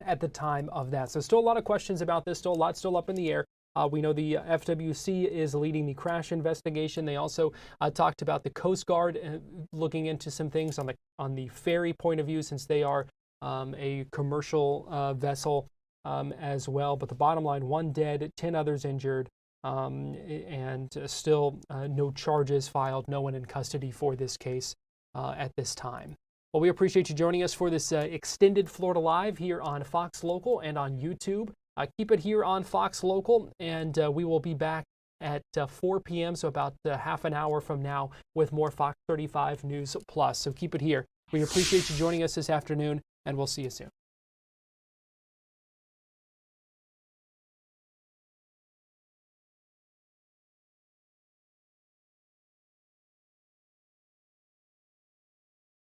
at the time of that. So still a lot of questions about this, still a lot still up in the air. We know the FWC is leading the crash investigation. They also talked about the Coast Guard looking into some things on the ferry point of view, since they are a commercial vessel as well. But the bottom line, 1 dead, 10 others injured, and still no charges filed, no one in custody for this case at this time. Well, we appreciate you joining us for this extended Florida Live here on Fox Local and on YouTube. Keep it here on Fox Local, and we will be back at 4 p.m., so about half an hour from now, with more Fox 35 News Plus. So keep it here. We appreciate you joining us this afternoon, and we'll see you soon.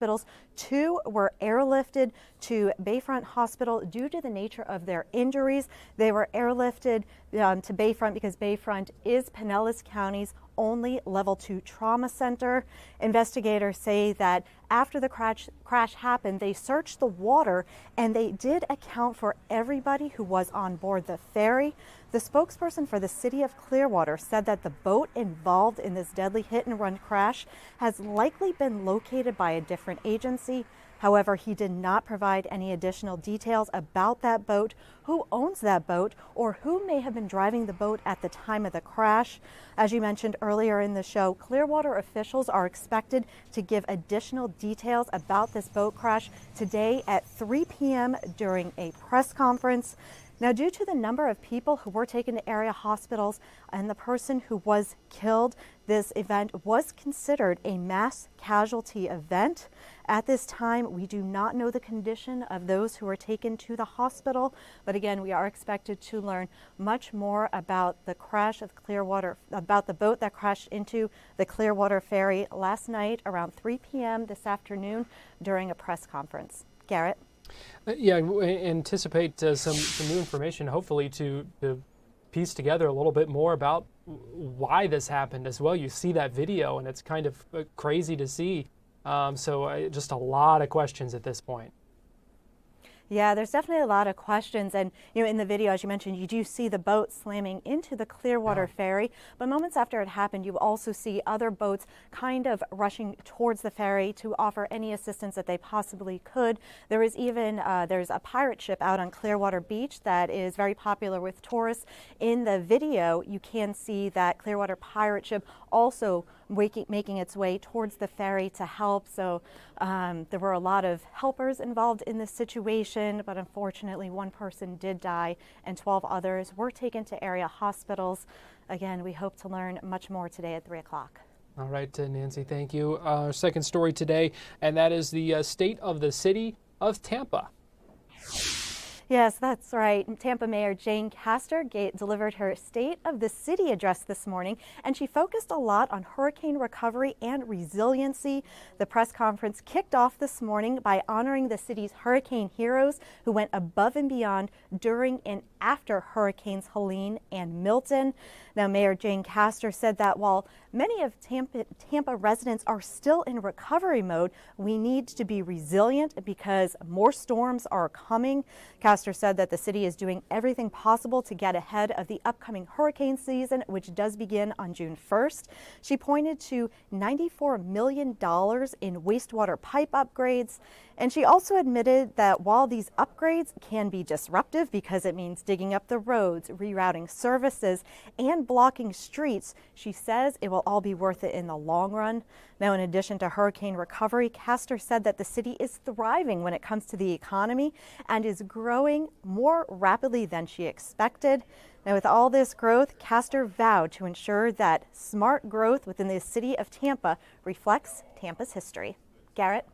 Hospitals. 2 were airlifted to Bayfront Hospital due to the nature of their injuries. They were airlifted to Bayfront because Bayfront is Pinellas County's only level 2 trauma center. Investigators say that after the crash happened, they searched the water and they did account for everybody who was on board the ferry. The spokesperson for the city of Clearwater said that the boat involved in this deadly hit and run crash has likely been located by a different agency. However, he did not provide any additional details about that boat, who owns that boat, or who may have been driving the boat at the time of the crash. As you mentioned earlier in the show, Clearwater officials are expected to give additional details about this boat crash today at 3 p.m. during a press conference. Now, due to the number of people who were taken to area hospitals and the person who was killed, this event was considered a mass casualty event. At this time, we do not know the condition of those who were taken to the hospital, but again, we are expected to learn much more about the crash of Clearwater, about the boat that crashed into the Clearwater Ferry last night around 3 p.m. this afternoon during a press conference. Garrett? Yeah, we anticipate some new information, hopefully, to piece together a little bit more about why this happened as well. You see that video, and it's kind of crazy to see. Just a lot of questions at this point. Yeah, there's definitely a lot of questions. And, you know, in the video, as you mentioned, you do see the boat slamming into the Clearwater Ferry. But moments after it happened, you also see other boats kind of rushing towards the ferry to offer any assistance that they possibly could. There is even, there's a pirate ship out on Clearwater Beach that is very popular with tourists. In the video, you can see that Clearwater pirate ship also making its way towards the ferry to help. So there were a lot of helpers involved in this situation, but unfortunately 1 person did die and 12 others were taken to area hospitals. Again, we hope to learn much more today at 3 o'clock. All right, Nancy, thank you. Our second story today, and that is the state of the city of Tampa. Yes, that's right. Tampa Mayor Jane Castor delivered her State of the City address this morning, and she focused a lot on hurricane recovery and resiliency. The press conference kicked off this morning by honoring the city's hurricane heroes who went above and beyond during and after Hurricanes Helene and Milton. Now, Mayor Jane Castor said that while many of Tampa residents are still in recovery mode, we need to be resilient because more storms are coming. Castor said that the city is doing everything possible to get ahead of the upcoming hurricane season, which does begin on June 1st. She pointed to $94 million in wastewater pipe upgrades And she also admitted that while these upgrades can be disruptive because it means digging up the roads, rerouting services, and blocking streets, she says it will all be worth it in the long run. Now, in addition to hurricane recovery, Castor said that the city is thriving when it comes to the economy and is growing more rapidly than she expected. Now, with all this growth, Castor vowed to ensure that smart growth within the city of Tampa reflects Tampa's history. Garrett?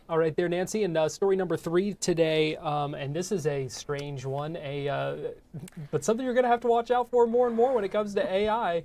All right there, Nancy. And story number 3 today, and this is a strange one, but something you're going to have to watch out for more and more when it comes to AI.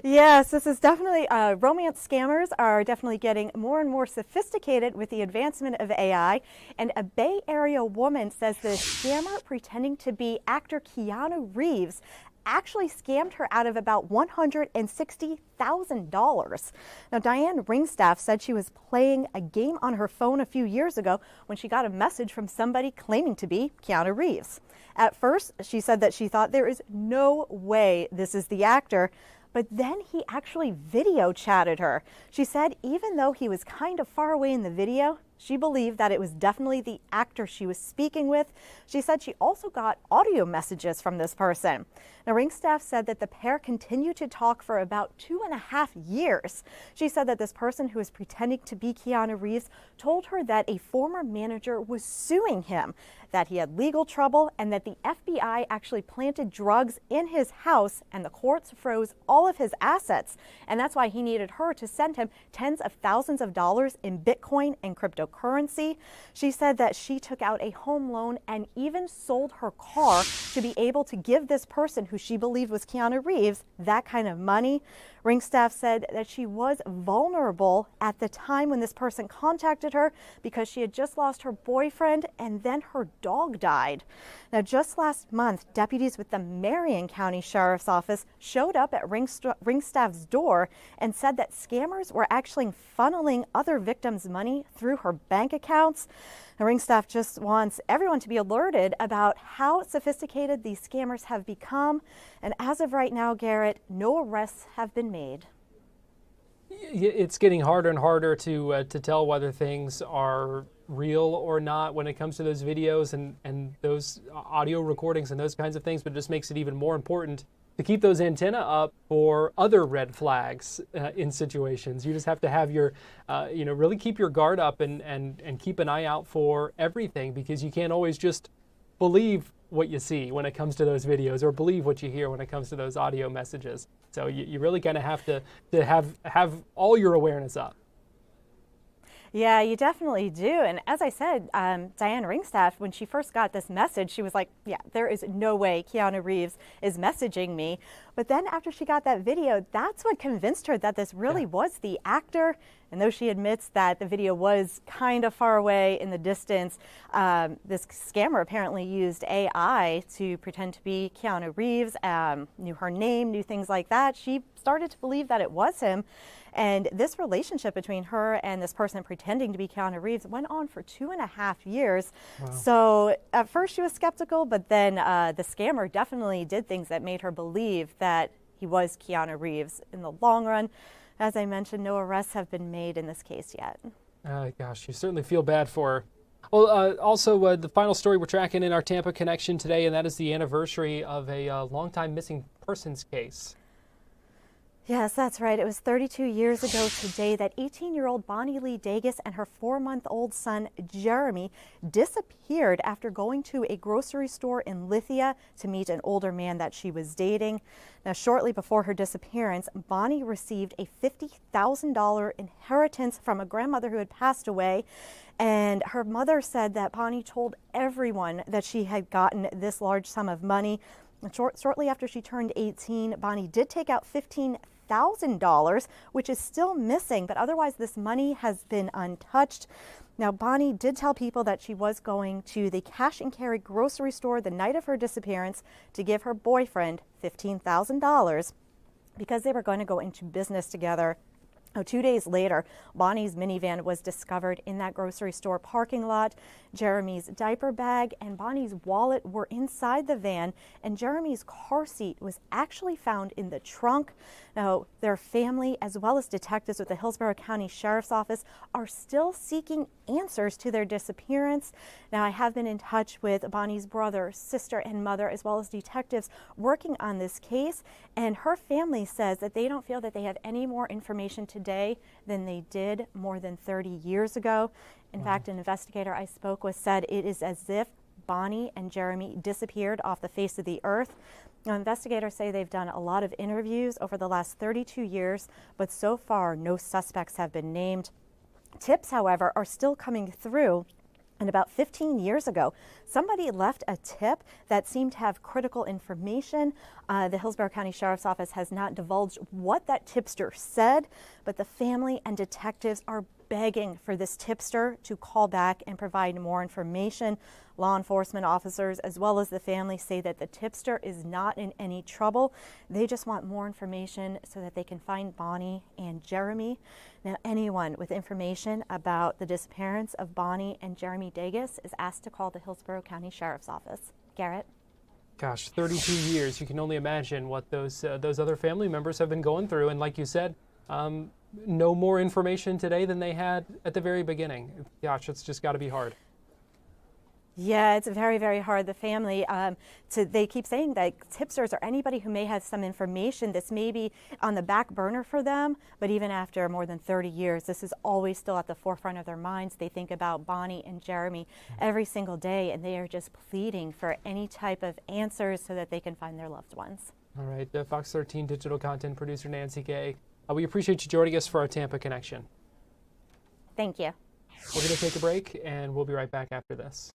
Yes, this is definitely, romance scammers are definitely getting more and more sophisticated with the advancement of AI. And a Bay Area woman says the scammer pretending to be actor Keanu Reeves actually scammed her out of about $160,000. Now, Dianne Ringstaff said she was playing a game on her phone a few years ago when she got a message from somebody claiming to be Keanu Reeves. At first, she said that she thought there is no way this is the actor, but then he actually video chatted her. She said even though he was kind of far away in the video, she believed that it was definitely the actor she was speaking with. She said she also got audio messages from this person. Now, Ringstaff said that the pair continued to talk for about 2.5 years. She said that this person who was pretending to be Keanu Reeves told her that a former manager was suing him, that he had legal trouble, and that the FBI actually planted drugs in his house and the courts froze all of his assets. And that's why he needed her to send him tens of thousands of dollars in Bitcoin and cryptocurrency. She said that she took out a home loan and even sold her car to be able to give this person who she believed was Keanu Reeves that kind of money. Ringstaff said that she was vulnerable at the time when this person contacted her because she had just lost her boyfriend and then her dog died. Now, just last month, deputies with the Marion County Sheriff's Office showed up at Ringstaff's door and said that scammers were actually funneling other victims' money through her bank accounts. Now, Ringstaff just wants everyone to be alerted about how sophisticated these scammers have become. And as of right now, Garrett, no arrests have been made. It's getting harder and harder to tell whether things are real or not when it comes to those videos and those audio recordings and those kinds of things, but it just makes it even more important to keep those antenna up for other red flags in situations. You just have to have your, really keep your guard up and keep an eye out for everything, because you can't always just believe what you see when it comes to those videos or believe what you hear when it comes to those audio messages. So you really kind of have to have all your awareness up. Yeah, you definitely do. And as I said, Dianne Ringstaff, when she first got this message, she was like, yeah, there is no way Keanu Reeves is messaging me. But then after she got that video, that's what convinced her that this really was the actor. And though she admits that the video was kind of far away in the distance, this scammer apparently used AI to pretend to be Keanu Reeves, knew her name, knew things like that. She started to believe that it was him. And this relationship between her and this person pretending to be Keanu Reeves went on for 2.5 years. Wow. So at first she was skeptical, but then the scammer definitely did things that made her believe that he was Keanu Reeves. In the long run, as I mentioned, no arrests have been made in this case yet. Gosh, you certainly feel bad for her. Well, also the final story we're tracking in our Tampa connection today, and that is the anniversary of a longtime missing persons case. Yes, that's right. It was 32 years ago today that 18-year-old Bonnie Lee Dagus and her 4-month-old son, Jeremy, disappeared after going to a grocery store in Lithia to meet an older man that she was dating. Now, shortly before her disappearance, Bonnie received a $50,000 inheritance from a grandmother who had passed away. And her mother said that Bonnie told everyone that she had gotten this large sum of money. Shortly after she turned 18, Bonnie did take out $15,000, which is still missing, but otherwise this money has been untouched. Now, Bonnie did tell people that she was going to the cash and carry grocery store the night of her disappearance to give her boyfriend $15,000 because they were going to go into business together. 2 days later, Bonnie's minivan was discovered in that grocery store parking lot. Jeremy's diaper bag and Bonnie's wallet were inside the van, and Jeremy's car seat was actually found in the trunk. Now, their family, as well as detectives with the Hillsborough County Sheriff's Office, are still seeking answers to their disappearance. Now, I have been in touch with Bonnie's brother, sister, and mother, as well as detectives working on this case, and her family says that they don't feel that they have any more information today than they did more than 30 years ago. In fact, an investigator I spoke with said it is as if Bonnie and Jeremy disappeared off the face of the earth. Now, investigators say they've done a lot of interviews over the last 32 years, but so far no suspects have been named. Tips, however, are still coming through. And about 15 years ago, somebody left a tip that seemed to have critical information. The Hillsborough County Sheriff's Office has not divulged what that tipster said, but the family and detectives are begging for this tipster to call back and provide more information. Law enforcement officers, as well as the family, say that the tipster is not in any trouble. They just want more information so that they can find Bonnie and Jeremy. Now, anyone with information about the disappearance of Bonnie and Jeremy Davis is asked to call the Hillsborough County Sheriff's Office. Garrett? Gosh, 32 years. You can only imagine what those other family members have been going through. And like you said, no more information today than they had at the very beginning. Gosh, it's just got to be hard. Yeah, it's very, very hard. The family, they keep saying that tipsters or anybody who may have some information, this may be on the back burner for them, but even after more than 30 years, this is always still at the forefront of their minds. They think about Bonnie and Jeremy every single day, and they are just pleading for any type of answers so that they can find their loved ones. All right, Fox 13 digital content producer Nancy Kay. We appreciate you joining us for our Tampa Connection. Thank you. We're going to take a break, and we'll be right back after this.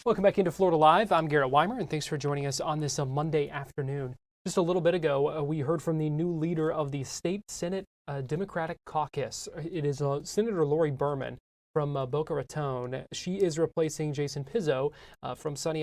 Welcome back into Florida Live. I'm Garrett Wymer, and thanks for joining us on this Monday afternoon. Just a little bit ago, we heard from the new leader of the State Senate Democratic Caucus. It is Senator Lori Berman from Boca Raton. She is replacing Jason Pizzo from Sunny